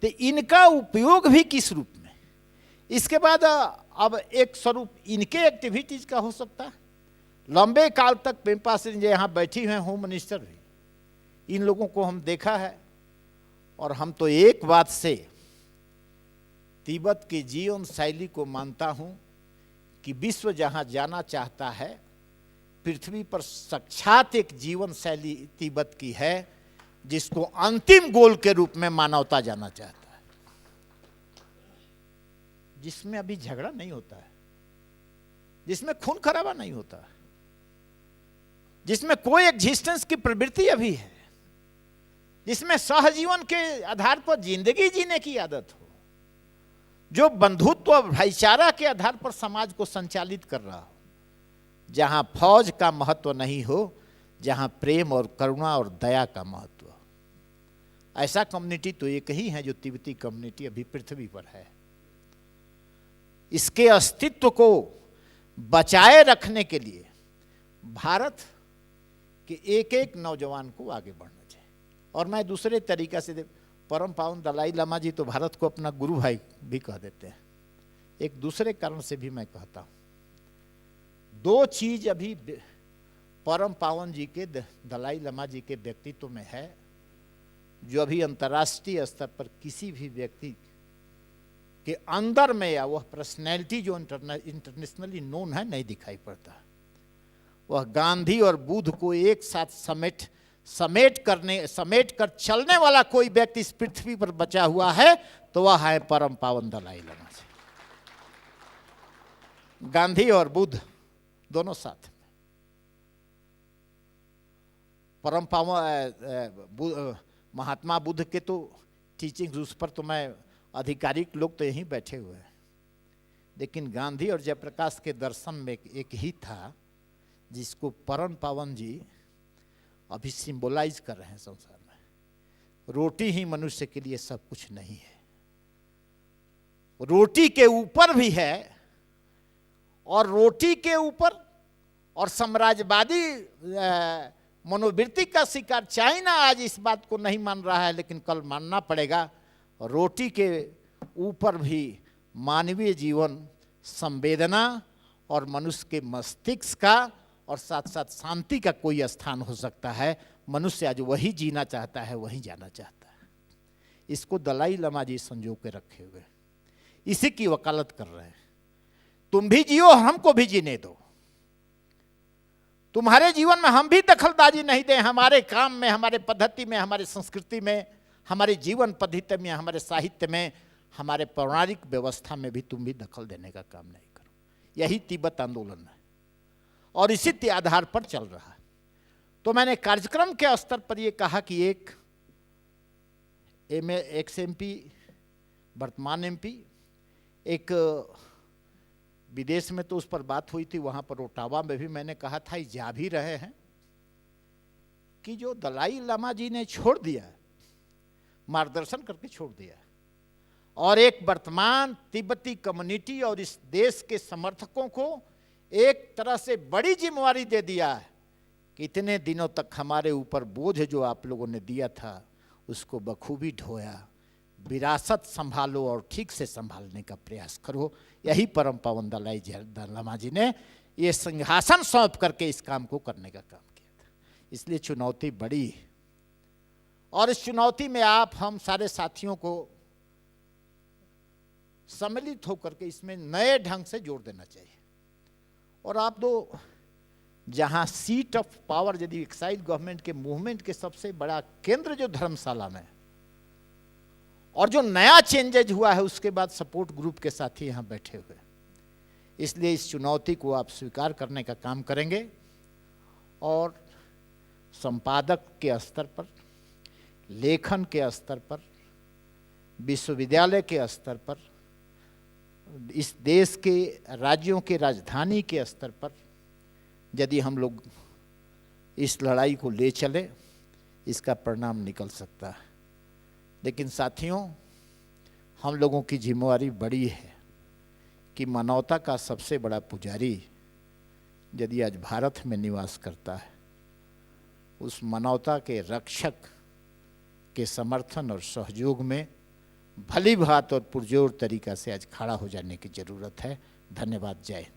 तो इनका उपयोग भी किस रूप में, इसके बाद अब एक स्वरूप इनके एक्टिविटीज का हो सकता है। लंबे काल तक पेम्पा सिंह जी यहाँ बैठी हैं, होम मिनिस्टर भी, इन लोगों को हम देखा है। और हम तो एक बात से तिब्बत की जीवन शैली को मानता हूं कि विश्व जहां जाना चाहता है, पृथ्वी पर साक्षात एक जीवन शैली तिब्बत की है, जिसको अंतिम गोल के रूप में मानवता जाना चाहता है, जिसमें अभी झगड़ा नहीं होता है, जिसमें खून खराबा नहीं होता है, जिसमें कोई एग्जिस्टेंस की प्रवृत्ति अभी है, जिसमें सहजीवन के आधार पर जिंदगी जीने की आदत हो, जो बंधुत्व और भाईचारा के आधार पर समाज को संचालित कर रहा हो, जहां फौज का महत्व नहीं हो, जहां प्रेम और करुणा और दया का महत्व। ऐसा कम्युनिटी तो एक ही है जो तिब्बती कम्युनिटी अभी पृथ्वी पर है। इसके अस्तित्व को बचाए रखने के लिए भारत के एक एक नौजवान को आगे बढ़ना चाहिए। और मैं दूसरे तरीका से, परम पावन दलाई लामा जी तो भारत को अपना गुरु भाई भी कह देते हैं। एक दूसरे कारण से भी मैं कहता हूं, दो चीज अभी परम पावन जी के, दलाई लामा जी के व्यक्तित्व में है, जो अभी अंतर्राष्ट्रीय स्तर पर किसी भी व्यक्ति के अंदर में या वह पर्सनैलिटी जो इंटरनेशनली नोन है नहीं दिखाई पड़ता। वह गांधी और बुद्ध को एक साथ समेट कर चलने वाला कोई व्यक्ति इस पृथ्वी पर बचा हुआ है तो वह है परम पावन दलाई लामा जी। गांधी और बुद्ध दोनों साथ में। परम पावन महात्मा बुद्ध के तो टीचिंग्स, उस पर तो मैं, आधिकारिक लोग तो यहीं बैठे हुए हैं, लेकिन गांधी और जयप्रकाश के दर्शन में एक ही था जिसको परम पावन जी अभी सिंबलाइज कर रहे हैं संसार में। रोटी ही मनुष्य के लिए सब कुछ नहीं है, रोटी के ऊपर भी है, और रोटी के ऊपर और साम्राज्यवादी मनोवृत्ति का शिकार चाइना आज इस बात को नहीं मान रहा है, लेकिन कल मानना पड़ेगा। रोटी के ऊपर भी मानवीय जीवन, संवेदना और मनुष्य के मस्तिष्क का और साथ साथ शांति का कोई स्थान हो सकता है। मनुष्य आज वही जीना चाहता है, वही जाना चाहता है। इसको दलाई लामा जी संजो के रखे हुए, इसी की वकालत कर रहे हैं। तुम भी जियो, हमको भी जीने दो, तुम्हारे जीवन में हम भी दखलंदाजी नहीं दें, हमारे काम में, हमारे पद्धति में, हमारे संस्कृति में, हमारे जीवन पद्धति में, हमारे साहित्य में, हमारे पौराणिक व्यवस्था में भी तुम भी दखल देने का काम नहीं करो। यही तिब्बत आंदोलन है और इसी आधार पर चल रहा है। तो मैंने कार्यक्रम के स्तर पर यह कहा कि एक एक्स MP, वर्तमान MP, एक विदेश में तो उस पर बात हुई थी, वहाँ पर ओटावा में भी मैंने कहा था, जा भी रहे हैं कि जो दलाई लामा जी ने छोड़ दिया, मार्गदर्शन करके छोड़ दिया, और एक वर्तमान तिब्बती कम्युनिटी और इस देश के समर्थकों को एक तरह से बड़ी जिम्मेवारी दे दिया है कि इतने दिनों तक हमारे ऊपर बोझ जो आप लोगों ने दिया था उसको बखूबी ढोया, विरासत संभालो और ठीक से संभालने का प्रयास करो। यही परम पावन दलाई लामा जी ने ये सिंहासन सौंप करके इस काम को करने का काम किया था। इसलिए चुनौती बड़ी, और इस चुनौती में आप हम सारे साथियों को सम्मिलित होकर के इसमें नए ढंग से जोड़ देना चाहिए। और आप दो जहां सीट ऑफ पावर यदि एक्साइज गवर्नमेंट के मूवमेंट के सबसे बड़ा केंद्र जो धर्मशाला में, और जो नया चेंजेज हुआ है उसके बाद सपोर्ट ग्रुप के साथी यहां बैठे हुए, इसलिए इस चुनौती को आप स्वीकार करने का काम करेंगे और संपादक के स्तर पर, लेखन के स्तर पर, विश्वविद्यालय के स्तर पर, इस देश के राज्यों के राजधानी के स्तर पर यदि हम लोग इस लड़ाई को ले चले, इसका परिणाम निकल सकता है। लेकिन साथियों, हम लोगों की जिम्मेवारी बड़ी है कि मानवता का सबसे बड़ा पुजारी यदि आज भारत में निवास करता है, उस मानवता के रक्षक के समर्थन और सहयोग में भली भांति और पुरजोर तरीका से आज खड़ा हो जाने की जरूरत है। धन्यवाद। जय Hind.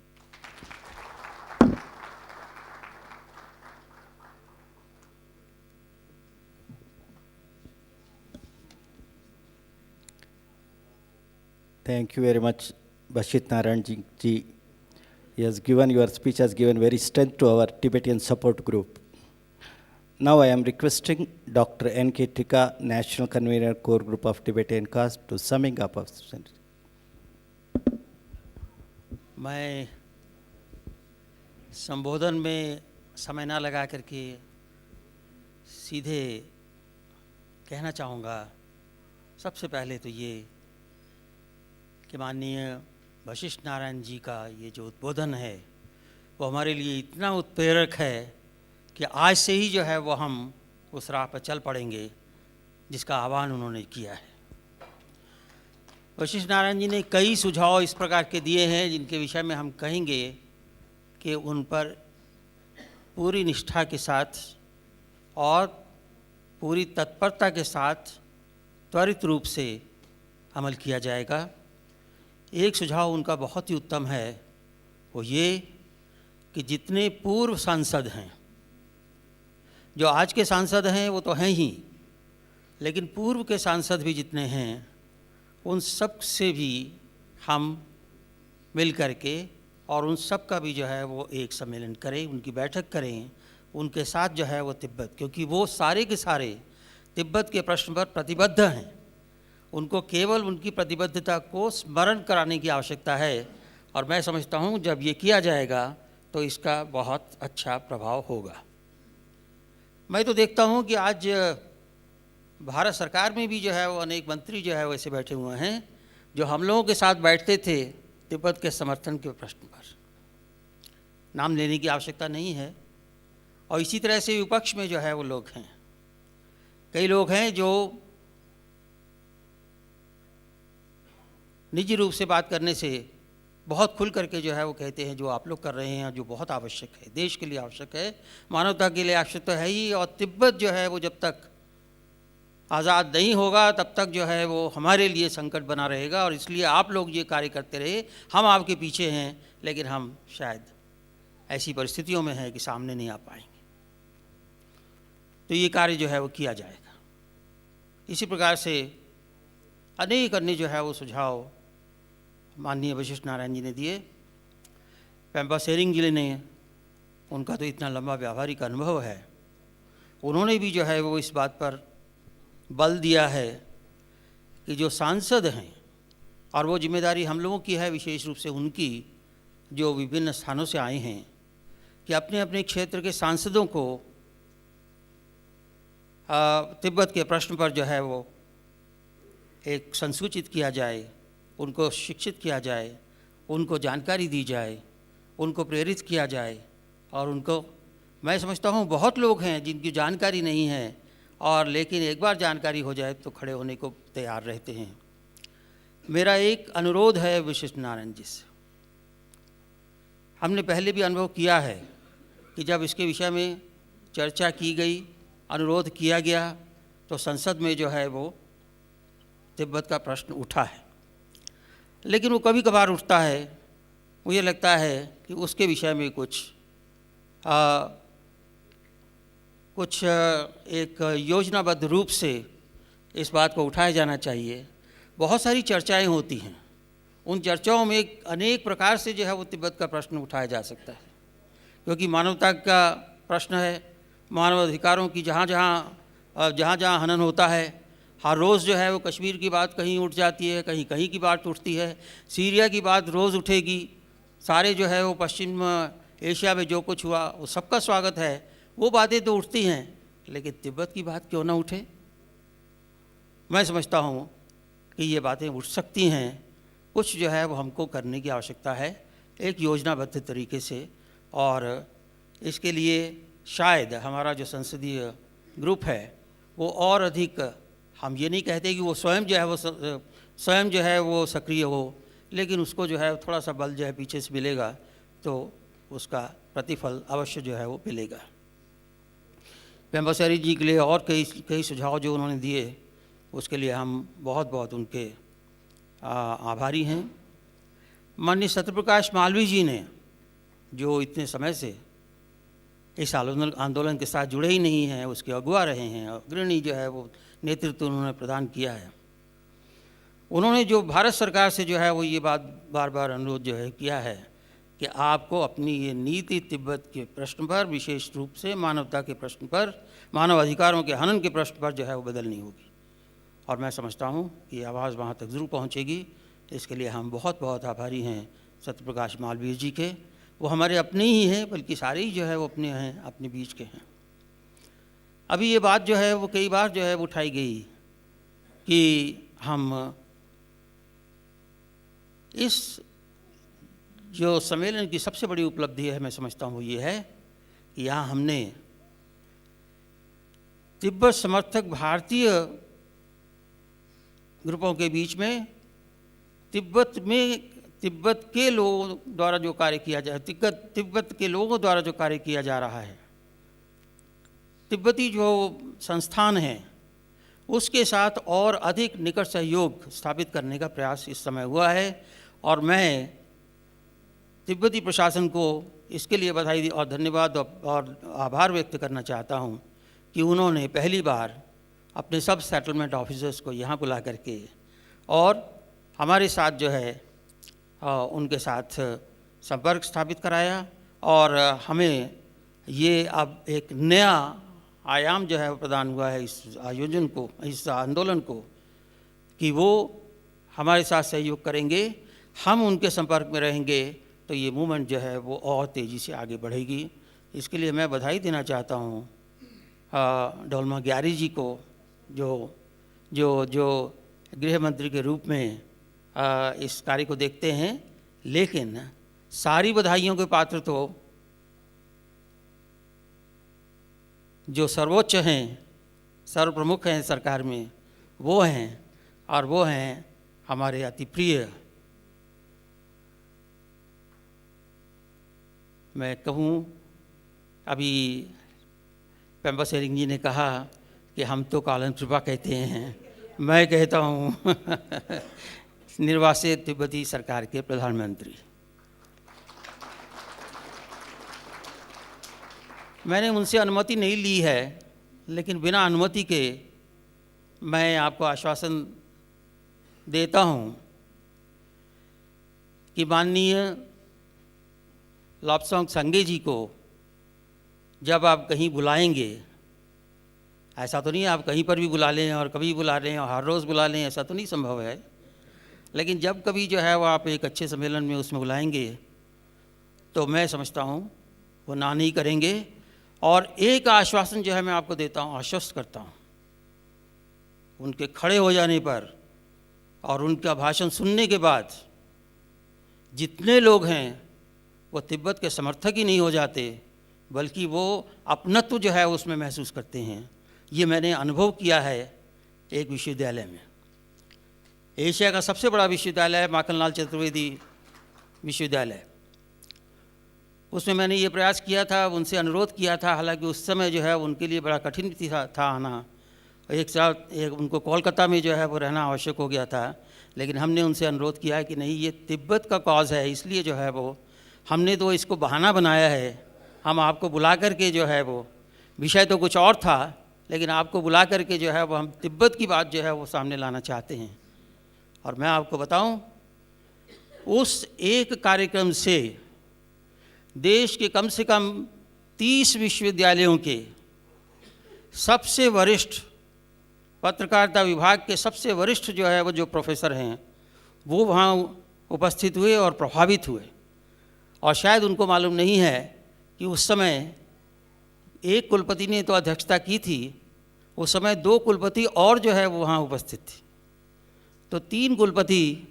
Thank you very much, Bashit Narayan ji. Your speech has given very strength to our Tibetan support group. Now I am requesting Dr. N.K. Tika, National Convener, Core Group of Tibetan Caste, to summing up of session. मैं संबोधन में समय ना लगा करके सीधे कहना चाहूँगा। सबसे पहले तो ये कि माननीय वशिष्ठ नारायण जी का ये जो उद्बोधन है वो हमारे लिए इतना उत्प्रेरक है कि आज से ही जो है वो हम उस राह पर चल पड़ेंगे जिसका आह्वान उन्होंने किया है। वशिष्ठ नारायण जी ने कई सुझाव इस प्रकार के दिए हैं जिनके विषय में हम कहेंगे कि उन पर पूरी निष्ठा के साथ और पूरी तत्परता के साथ त्वरित रूप से अमल किया जाएगा। एक सुझाव उनका बहुत ही उत्तम है, वो ये कि जितने पूर्व सांसद हैं, जो आज के सांसद हैं वो तो हैं ही, लेकिन पूर्व के सांसद भी जितने हैं उन सब से भी हम मिल कर के और उन सब का भी जो है वो एक सम्मेलन करें, उनकी बैठक करें, उनके साथ जो है वो तिब्बत, क्योंकि वो सारे के सारे तिब्बत के प्रश्न पर प्रतिबद्ध हैं। उनको केवल उनकी प्रतिबद्धता को स्मरण कराने की आवश्यकता है और मैं समझता हूँ जब ये किया जाएगा तो इसका बहुत अच्छा प्रभाव होगा। मैं तो देखता हूँ कि आज भारत सरकार में भी जो है वो अनेक मंत्री जो है वैसे बैठे हुए हैं जो हम लोगों के साथ बैठते थे तिब्बत के समर्थन के प्रश्न पर। नाम लेने की आवश्यकता नहीं है। और इसी तरह से विपक्ष में जो है वो लोग हैं, कई लोग हैं जो निजी रूप से बात करने से बहुत खुल करके जो है वो कहते हैं जो आप लोग कर रहे हैं जो बहुत आवश्यक है, देश के लिए आवश्यक है, मानवता के लिए आवश्यक तो है ही, और तिब्बत जो है वो जब तक आज़ाद नहीं होगा तब तक जो है वो हमारे लिए संकट बना रहेगा और इसलिए आप लोग ये कार्य करते रहे, हम आपके पीछे हैं, लेकिन हम शायद ऐसी परिस्थितियों में हैं कि सामने नहीं आ पाएंगे। तो ये कार्य जो है वो किया जाएगा। इसी प्रकार से अनेक अन्य जो है वो सुझाव माननीय वशिष्ठ नारायण जी ने दिए। पेम्बा सेरिंग जी ने, उनका तो इतना लंबा व्यावहारिक अनुभव है, उन्होंने भी जो है वो इस बात पर बल दिया है कि जो सांसद हैं, और वो जिम्मेदारी हम लोगों की है, विशेष रूप से उनकी जो विभिन्न स्थानों से आए हैं, कि अपने अपने क्षेत्र के सांसदों को तिब्बत के प्रश्न पर जो है वो एक संसूचित किया जाए, उनको शिक्षित किया जाए, उनको जानकारी दी जाए, उनको प्रेरित किया जाए। और उनको, मैं समझता हूँ बहुत लोग हैं जिनकी जानकारी नहीं है और लेकिन एक बार जानकारी हो जाए तो खड़े होने को तैयार रहते हैं। मेरा एक अनुरोध है वशिष्ठ नारायण जी से, हमने पहले भी अनुभव किया है कि जब इसके विषय में चर्चा की गई, अनुरोध किया गया, तो संसद में जो है वो तिब्बत का प्रश्न उठा है, लेकिन वो कभी कभार उठता है, मुझे लगता है कि उसके विषय में कुछ एक योजनाबद्ध रूप से इस बात को उठाया जाना चाहिए। बहुत सारी चर्चाएं होती हैं, उन चर्चाओं में अनेक प्रकार से जो है वो तिब्बत का प्रश्न उठाया जा सकता है, क्योंकि मानवता का प्रश्न है, मानव अधिकारों की जहाँ जहाँ हनन होता है। हर रोज़ जो है वो कश्मीर की बात कहीं उठ जाती है, कहीं कहीं की बात उठती है, सीरिया की बात रोज़ उठेगी, सारे जो है वो पश्चिम एशिया में जो कुछ हुआ वो सबका स्वागत है, वो बातें तो उठती हैं, लेकिन तिब्बत की बात क्यों ना उठे। मैं समझता हूँ कि ये बातें उठ सकती हैं, कुछ जो है वो हमको करने की आवश्यकता है एक योजनाबद्ध तरीके से, और इसके लिए शायद हमारा जो संसदीय ग्रुप है वो और अधिक, हम ये नहीं कहते कि वो स्वयं जो है वो सक्रिय हो, लेकिन उसको जो है थोड़ा सा बल जो है पीछे से मिलेगा तो उसका प्रतिफल अवश्य जो है वो मिलेगा। पेम्बासेरी जी के लिए और कई सुझाव जो उन्होंने दिए उसके लिए हम बहुत बहुत उनके आभारी हैं। माननीय सत्यप्रकाश मालवीय जी ने जो इतने समय से इस आंदोलन के साथ जुड़े ही नहीं हैं, उसके अगुवा रहे हैं, अग्रणी जो है वो नेतृत्व उन्होंने प्रदान किया है। उन्होंने जो भारत सरकार से जो है वो ये बात बार बार अनुरोध जो है किया है कि आपको अपनी ये नीति तिब्बत के प्रश्न पर, विशेष रूप से मानवता के प्रश्न पर, मानव अधिकारों के हनन के प्रश्न पर जो है वो बदलनी होगी, और मैं समझता हूँ कि आवाज़ वहाँ तक ज़रूर पहुँचेगी। इसके लिए हम बहुत बहुत आभारी हैं सत्यप्रकाश मालवीय जी के। वो हमारे अपने ही हैं, बल्कि सारे ही जो है वो अपने हैं, अपने बीच के हैं। अभी ये बात जो है वो कई बार जो है वो उठाई गई कि हम इस जो सम्मेलन की सबसे बड़ी उपलब्धि है, मैं समझता हूँ ये है कि यहाँ हमने तिब्बत समर्थक भारतीय ग्रुपों के बीच में तिब्बत के लोगों द्वारा जो कार्य किया जा तिब्बत के लोगों द्वारा जो कार्य किया जा रहा है, तिब्बती जो संस्थान हैं उसके साथ और अधिक निकट सहयोग स्थापित करने का प्रयास इस समय हुआ है, और मैं तिब्बती प्रशासन को इसके लिए बधाई और धन्यवाद और आभार व्यक्त करना चाहता हूँ कि उन्होंने पहली बार अपने सब सेटलमेंट ऑफिसर्स को यहाँ बुला करके और हमारे साथ जो है उनके साथ संपर्क स्थापित कराया, और हमें ये अब एक नया आयाम जो है वो प्रदान हुआ है इस आयोजन को, इस आंदोलन को, कि वो हमारे साथ सहयोग करेंगे, हम उनके संपर्क में रहेंगे तो ये मूवमेंट जो है वो और तेज़ी से आगे बढ़ेगी। इसके लिए मैं बधाई देना चाहता हूँ डोलमा ग्यारी जी को, जो गृह मंत्री के रूप में इस कार्य को देखते हैं, लेकिन सारी बधाइयों के पात्र तो जो सर्वोच्च हैं, सर्वप्रमुख हैं सरकार में, वो हैं, और वो हैं हमारे अति प्रिय, मैं कहूँ, अभी पेम्बासेरिंग जी ने कहा कि हम तो कालन कृपा कहते हैं, मैं कहता हूँ निर्वासित तिब्बती सरकार के प्रधानमंत्री। मैंने उनसे अनुमति नहीं ली है, लेकिन बिना अनुमति के मैं आपको आश्वासन देता हूँ कि माननीय लॉब्सोंग संगे जी को जब आप कहीं बुलाएंगे, ऐसा तो नहीं है आप कहीं पर भी बुला लें और कभी बुला लें और हर रोज़ बुला लें, ऐसा तो नहीं संभव है, लेकिन जब कभी जो है वो आप एक अच्छे सम्मेलन में उसमें बुलाएंगे तो मैं समझता हूँ वो ना नहीं करेंगे। और एक आश्वासन जो है मैं आपको देता हूँ, आश्वस्त करता हूँ, उनके खड़े हो जाने पर और उनका भाषण सुनने के बाद जितने लोग हैं वो तिब्बत के समर्थक ही नहीं हो जाते, बल्कि वो अपनत्व जो है उसमें महसूस करते हैं। ये मैंने अनुभव किया है एक विश्वविद्यालय में, एशिया का सबसे बड़ा विश्वविद्यालय है माखनलाल चतुर्वेदी विश्वविद्यालय। उसमें मैंने ये प्रयास किया था, उनसे अनुरोध किया था, हालांकि उस समय जो है उनके लिए बड़ा कठिन था आना, एक साल उनको कोलकाता में जो है वो रहना आवश्यक हो गया था, लेकिन हमने उनसे अनुरोध किया कि नहीं, ये तिब्बत का कॉज है, इसलिए जो है वो हमने तो इसको बहाना बनाया है, हम आपको बुला करके जो है वो विषय तो कुछ और था, लेकिन आपको बुला करके जो है वो हम तिब्बत की बात जो है वो सामने लाना चाहते हैं। और मैं आपको बताऊं, उस एक कार्यक्रम से देश के कम से कम 30 विश्वविद्यालयों के सबसे वरिष्ठ, पत्रकारिता विभाग के सबसे वरिष्ठ जो है वो जो प्रोफेसर हैं वो वहाँ उपस्थित हुए और प्रभावित हुए। और शायद उनको मालूम नहीं है कि उस समय एक कुलपति ने तो अध्यक्षता की थी, उस समय 2 कुलपति और जो है वो वहाँ उपस्थित थे। तो 3 कुलपति,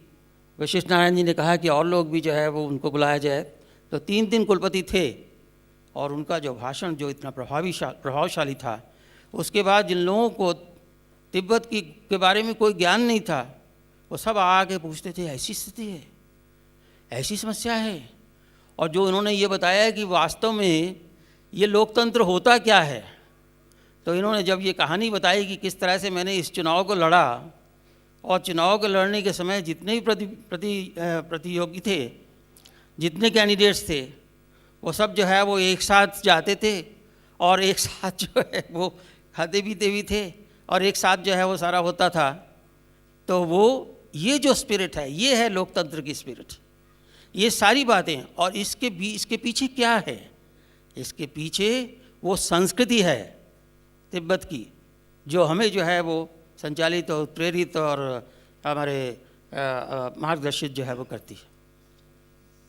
वशिष्ठ नारायण जी ने कहा कि और लोग भी जो है वो उनको बुलाया जाए, तो 3 कुलपति थे। और उनका जो भाषण जो इतना प्रभावशाली था, उसके बाद जिन लोगों को तिब्बत के बारे में कोई ज्ञान नहीं था, वो सब आके पूछते थे ऐसी स्थिति है, ऐसी समस्या है। और जो इन्होंने ये बताया कि वास्तव में ये लोकतंत्र होता क्या है, तो इन्होंने जब ये कहानी बताई कि किस तरह से मैंने इस चुनाव को लड़ा, और चुनाव को लड़ने के समय जितने भी प्रतियोगी थे, जितने कैंडिडेट्स थे, वो सब जो है वो एक साथ जाते थे और एक साथ जो है वो खाते पीते भी थे और एक साथ जो है वो सारा होता था। तो वो ये जो स्पिरिट है, ये है लोकतंत्र की स्पिरिट। ये सारी बातें, और इसके पीछे क्या है? इसके पीछे वो संस्कृति है तिब्बत की, जो हमें जो है वो संचालित और प्रेरित और हमारे मार्गदर्शित जो है वो करती है।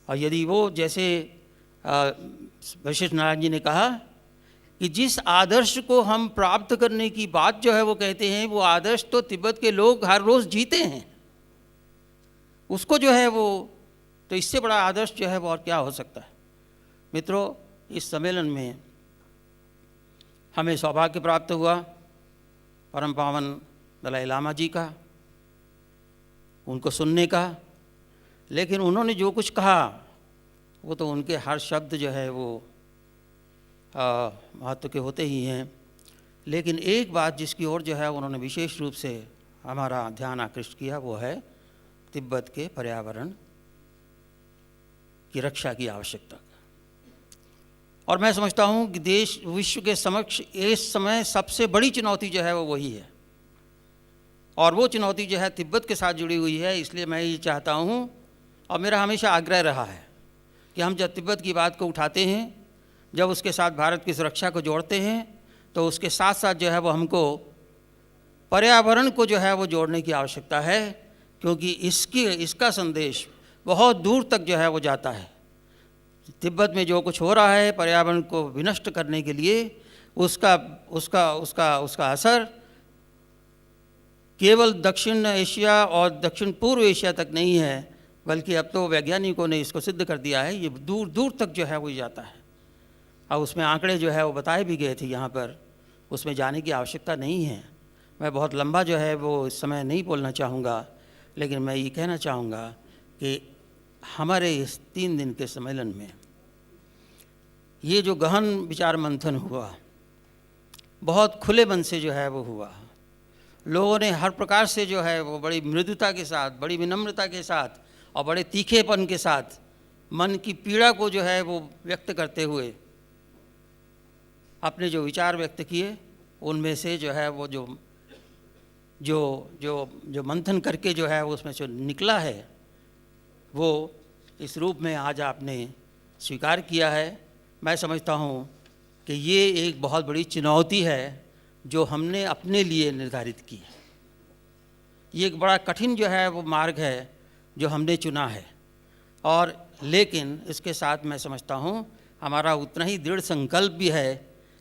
और यदि वो जैसे वशिष्ठ नारायण जी ने कहा कि जिस आदर्श को हम प्राप्त करने की बात जो है वो कहते हैं, वो आदर्श तो तिब्बत के लोग हर रोज़ जीते हैं। उसको जो है वो, तो इससे बड़ा आदर्श जो है वो और क्या हो सकता है। मित्रों, इस सम्मेलन में हमें सौभाग्य प्राप्त हुआ परम पावन दलाई लामा जी का, उनको सुनने का। लेकिन उन्होंने जो कुछ कहा वो तो उनके हर शब्द जो है वो महत्व के होते ही हैं। लेकिन एक बात जिसकी ओर जो है उन्होंने विशेष रूप से हमारा ध्यान आकृष्ट किया, वो है तिब्बत के पर्यावरण की रक्षा की आवश्यकता। और मैं समझता हूँ कि देश विश्व के समक्ष इस समय सबसे बड़ी चुनौती जो है वो वही है, और वो चुनौती जो है तिब्बत के साथ जुड़ी हुई है। इसलिए मैं ये चाहता हूँ, और मेरा हमेशा आग्रह रहा है कि हम जब तिब्बत की बात को उठाते हैं, जब उसके साथ भारत की सुरक्षा को जोड़ते हैं, तो उसके साथ साथ जो है वो हमको पर्यावरण को जो है वो जोड़ने की आवश्यकता है, क्योंकि इसका संदेश बहुत दूर तक जो है वो जाता है। तिब्बत में जो कुछ हो रहा है पर्यावरण को विनष्ट करने के लिए, उसका असर केवल दक्षिण एशिया और दक्षिण पूर्व एशिया तक नहीं है, बल्कि अब तो वैज्ञानिकों ने इसको सिद्ध कर दिया है, ये दूर दूर तक जो है वो जाता है। और उसमें आंकड़े जो है वो बताए भी गए थे यहाँ पर, उसमें जाने की आवश्यकता नहीं है। मैं बहुत लंबा जो है वो इस समय नहीं बोलना चाहूँगा, लेकिन मैं ये कहना चाहूँगा कि हमारे इस 3 दिन के सम्मेलन में ये जो गहन विचार मंथन हुआ, बहुत खुले मन से जो है वो हुआ। लोगों ने हर प्रकार से जो है वो बड़ी मृदुता के साथ, बड़ी विनम्रता के साथ और बड़े तीखेपन के साथ मन की पीड़ा को जो है वो व्यक्त करते हुए अपने जो विचार व्यक्त किए, उनमें से जो है वो जो मंथन करके जो है उसमें जो निकला है वो इस रूप में आज आपने स्वीकार किया है। मैं समझता हूँ कि ये एक बहुत बड़ी चुनौती है जो हमने अपने लिए निर्धारित की है। ये एक बड़ा कठिन जो है वो मार्ग है जो हमने चुना है, और लेकिन इसके साथ मैं समझता हूँ हमारा उतना ही दृढ़ संकल्प भी है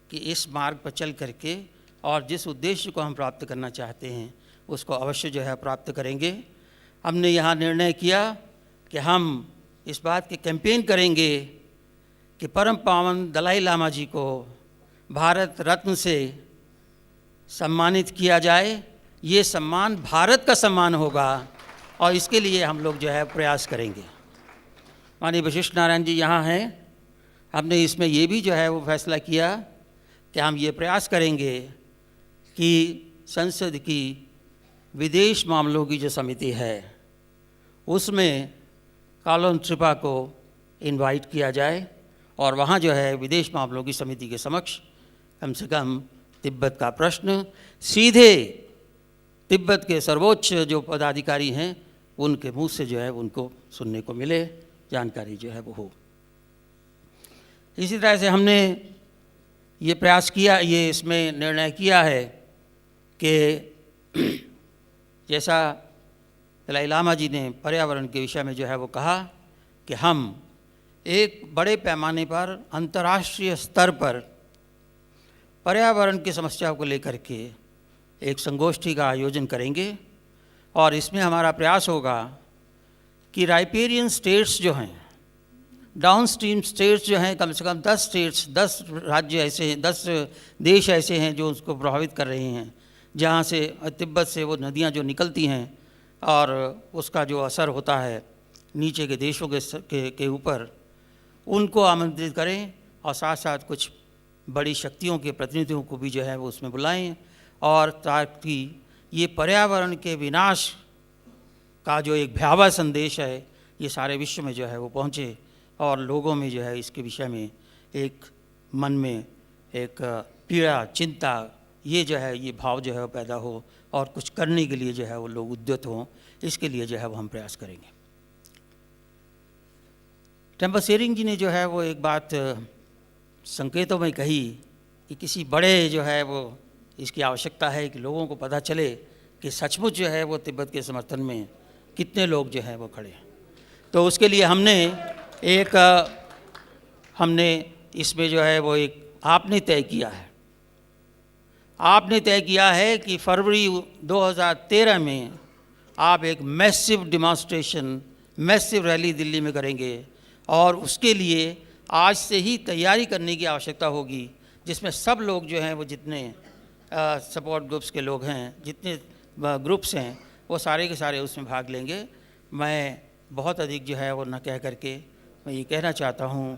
कि इस मार्ग पर चल करके और जिस उद्देश्य को हम प्राप्त करना चाहते हैं उसको अवश्य जो है प्राप्त करेंगे। हमने यहाँ निर्णय किया कि हम इस बात के कैंपेन करेंगे कि परम पावन दलाई लामा जी को भारत रत्न से सम्मानित किया जाए। ये सम्मान भारत का सम्मान होगा और इसके लिए हम लोग जो है प्रयास करेंगे। माननीय वशिष्ठ नारायण जी यहाँ हैं, हमने इसमें ये भी जो है वो फैसला किया कि हम ये प्रयास करेंगे कि संसद की विदेश मामलों की जो समिति है उसमें कालोन त्रिपा को इनवाइट किया जाए और वहाँ जो है विदेश मामलों की समिति के समक्ष कम से कम तिब्बत का प्रश्न सीधे तिब्बत के सर्वोच्च जो पदाधिकारी हैं उनके मुंह से जो है उनको सुनने को मिले, जानकारी जो है वो हो। इसी तरह से हमने ये प्रयास किया, ये इसमें निर्णय किया है कि जैसा दलाई लामा जी ने पर्यावरण के विषय में जो है वो कहा कि हम एक बड़े पैमाने पर अंतर्राष्ट्रीय स्तर पर पर्यावरण की समस्या को लेकर के एक संगोष्ठी का आयोजन करेंगे और इसमें हमारा प्रयास होगा कि राइपेरियन स्टेट्स जो हैं, डाउन स्ट्रीम स्टेट्स जो हैं, कम से कम 10 स्टेट्स, 10 राज्य ऐसे हैं, 10 देश ऐसे हैं जो उसको प्रभावित कर रहे हैं, जहाँ से तिब्बत से वो नदियाँ जो निकलती हैं और उसका जो असर होता है नीचे के देशों के ऊपर, उनको आमंत्रित करें और साथ साथ कुछ बड़ी शक्तियों के प्रतिनिधियों को भी जो है वो उसमें बुलाएं, और ताकि ये पर्यावरण के विनाश का जो एक भयावह संदेश है ये सारे विश्व में जो है वो पहुँचे और लोगों में जो है इसके विषय में एक मन में एक पीड़ा, चिंता, ये जो है ये भाव जो है वो पैदा हो और कुछ करने के लिए जो है वो लोग उद्यत हों। इसके लिए जो है वो हम प्रयास करेंगे। टेम्पल सेरिंग जी ने जो है वो एक बात संकेतों में कही कि किसी बड़े जो है वो इसकी आवश्यकता है कि लोगों को पता चले कि सचमुच जो है वो तिब्बत के समर्थन में कितने लोग जो हैं वो खड़े हैं। तो उसके लिए हमने इसमें जो है वो एक आपने तय किया है कि फरवरी 2013 में आप एक massive demonstration, massive rally Delhi में करेंगे और उसके लिए आज से ही तैयारी करने की आवश्यकता होगी, जिसमें सब लोग जो हैं वो जितने सपोर्ट ग्रुप्स के लोग हैं, जितने ग्रुप्स हैं, वो सारे के सारे उसमें भाग लेंगे। मैं बहुत अधिक जो है वो न कह करके मैं ये कहना चाहता हूँ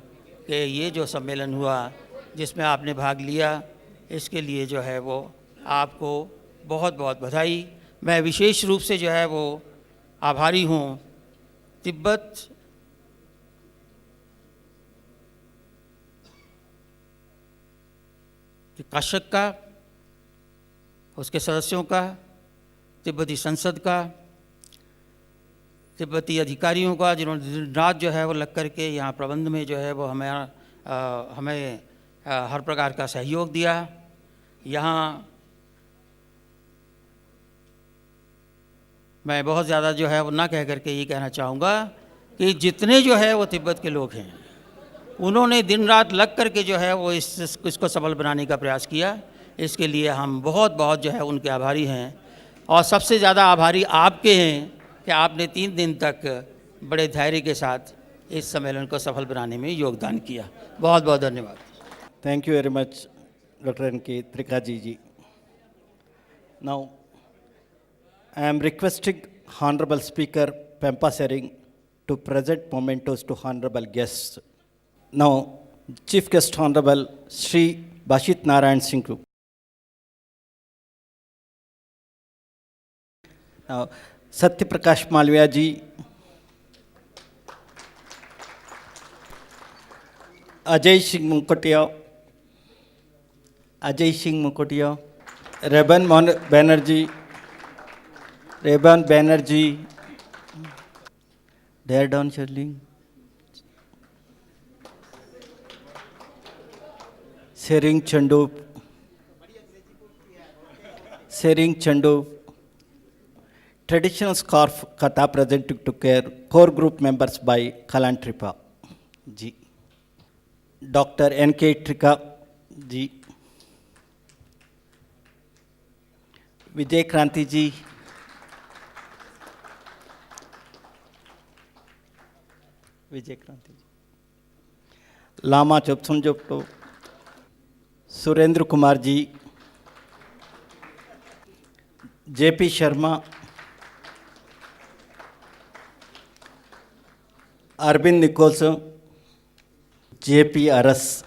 कि ये जो सम्मेलन हुआ जिसमें आपने भाग लिया, इसके लिए जो है वो आपको बहुत बहुत बधाई। मैं विशेष रूप से जो है वो आभारी हूँ तिब्बत काशक का, उसके सदस्यों का, तिब्बती संसद का, तिब्बती अधिकारियों का, जिन्होंने दिन रात जो है वो लग कर के यहाँ प्रबंध में जो है वो हमें हर प्रकार का सहयोग दिया। यहाँ मैं बहुत ज़्यादा जो है वो ना कह करके ये कहना चाहूँगा कि जितने जो है वो तिब्बत के लोग हैं उन्होंने दिन रात लग करके जो है वो इसको सफल बनाने का प्रयास किया। इसके लिए हम बहुत बहुत जो है उनके आभारी हैं और सबसे ज़्यादा आभारी आपके हैं कि आपने 3 दिन तक बड़े धैर्य के साथ इस सम्मेलन को सफल बनाने में योगदान किया। बहुत बहुत धन्यवाद। Thank you very much, Dr. N.K. Trikaji ji. Now, I am requesting Honorable Speaker Pempa Sering to present mementos to honorable guests. Now, Chief Guest Honorable Sri Bashit Narayan Singh. Now, Satya Prakash Malviya ji, Ajay Singh Mukotia, Reban Banerjee, Dare down Sherling, Sering Chandu, traditional scarf kata presented to care, core group members by Kalan Tripa ji, Dr. N.K. Trika ji, Vijay Kranti ji, Lama Chopsun Jopto, Surendra Kumar ji, J.P. Sharma, Arvind Nicholson, J.P. Aras.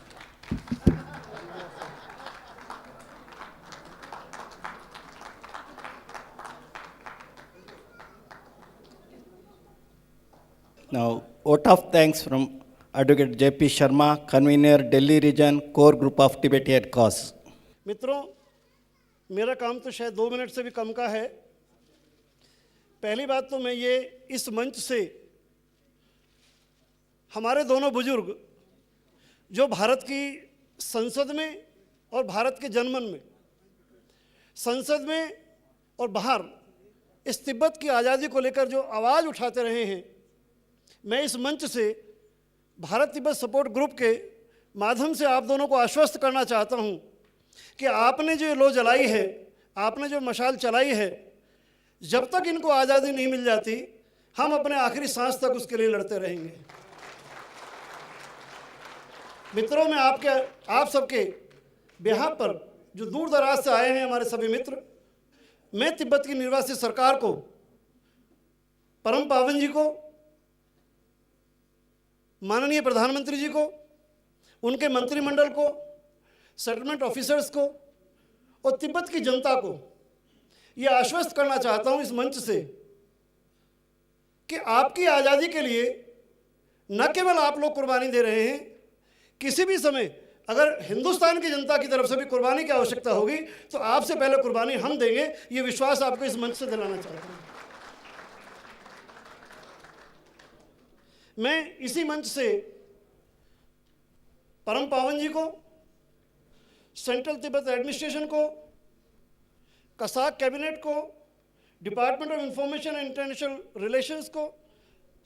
Now, vote of thanks from Advocate J.P. Sharma, Convener, Delhi Region, Core Group of Tibetan Cause. मित्रों, मेरा काम तो शायद 2 minute से भी कम का है। पहली बात तो मैं ये इस मंच से हमारे दोनों बुजुर्ग जो भारत की संसद में और भारत के जनमन में, संसद में और बाहर इस तिब्बत की आज़ादी को लेकर जो आवाज़ उठाते रहे हैं, मैं इस मंच से भारत तिब्बत सपोर्ट ग्रुप के माध्यम से आप दोनों को आश्वस्त करना चाहता हूं कि आपने जो लो जलाई है, आपने जो मशाल चलाई है, जब तक इनको आज़ादी नहीं मिल जाती, हम अपने आखिरी सांस तक उसके लिए लड़ते रहेंगे। मित्रों, मैं आप सबके बिहाफ पर जो दूर दराज से आए हैं हमारे सभी मित्र, मैं तिब्बत की निर्वासित सरकार को, परम पावन जी को, माननीय प्रधानमंत्री जी को, उनके मंत्रिमंडल को, सेटलमेंट ऑफिसर्स को और तिब्बत की जनता को ये आश्वस्त करना चाहता हूं इस मंच से कि आपकी आज़ादी के लिए न केवल आप लोग कुर्बानी दे रहे हैं, किसी भी समय अगर हिंदुस्तान की जनता की तरफ से भी कुर्बानी की आवश्यकता होगी तो आपसे पहले कुर्बानी हम देंगे। ये विश्वास आपको इस मंच से दिलाना चाहता हूं। मैं इसी मंच से परम पावन जी को, सेंट्रल तिब्बत एडमिनिस्ट्रेशन को, कसाक कैबिनेट को, department of information and international relations को,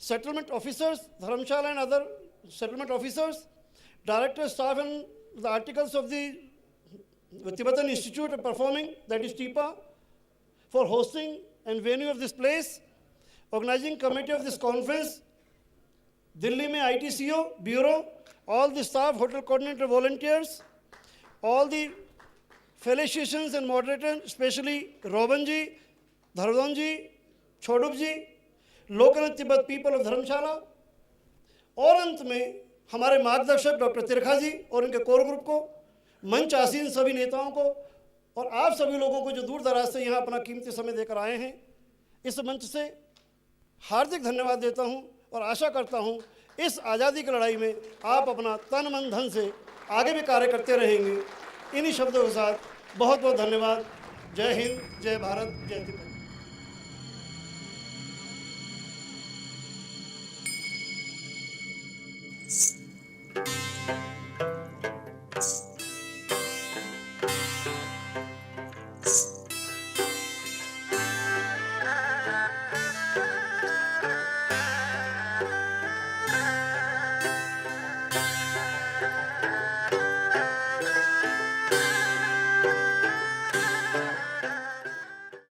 settlement officers, Dharamshala and other settlement officers, director staff and the articles of the Tibetan Institute of Performing, that is TIPA, for hosting and venue of this place, organizing committee of this conference, Delhi में ITCO, Bureau, all the staff, hotel coordinator, volunteers, all the felicitations and moderators, especially Roban ji, Dhardon ji, Chodup ji, local and Tibet people of धर्मशाला, और अंत में हमारे मार्गदर्शक doctor तिरखा जी और उनके core group को, मंच आसीन सभी नेताओं को और आप सभी लोगों को जो दूर दराज से यहाँ अपना कीमती समय देकर आए हैं, इस मंच से हार्दिक धन्यवाद देता हूँ और आशा करता हूँ इस आज़ादी की लड़ाई में आप अपना तन मन धन से आगे भी कार्य करते रहेंगे। इन्हीं शब्दों के साथ बहुत बहुत धन्यवाद। जय हिंद, जय भारत, जय तिब्बत।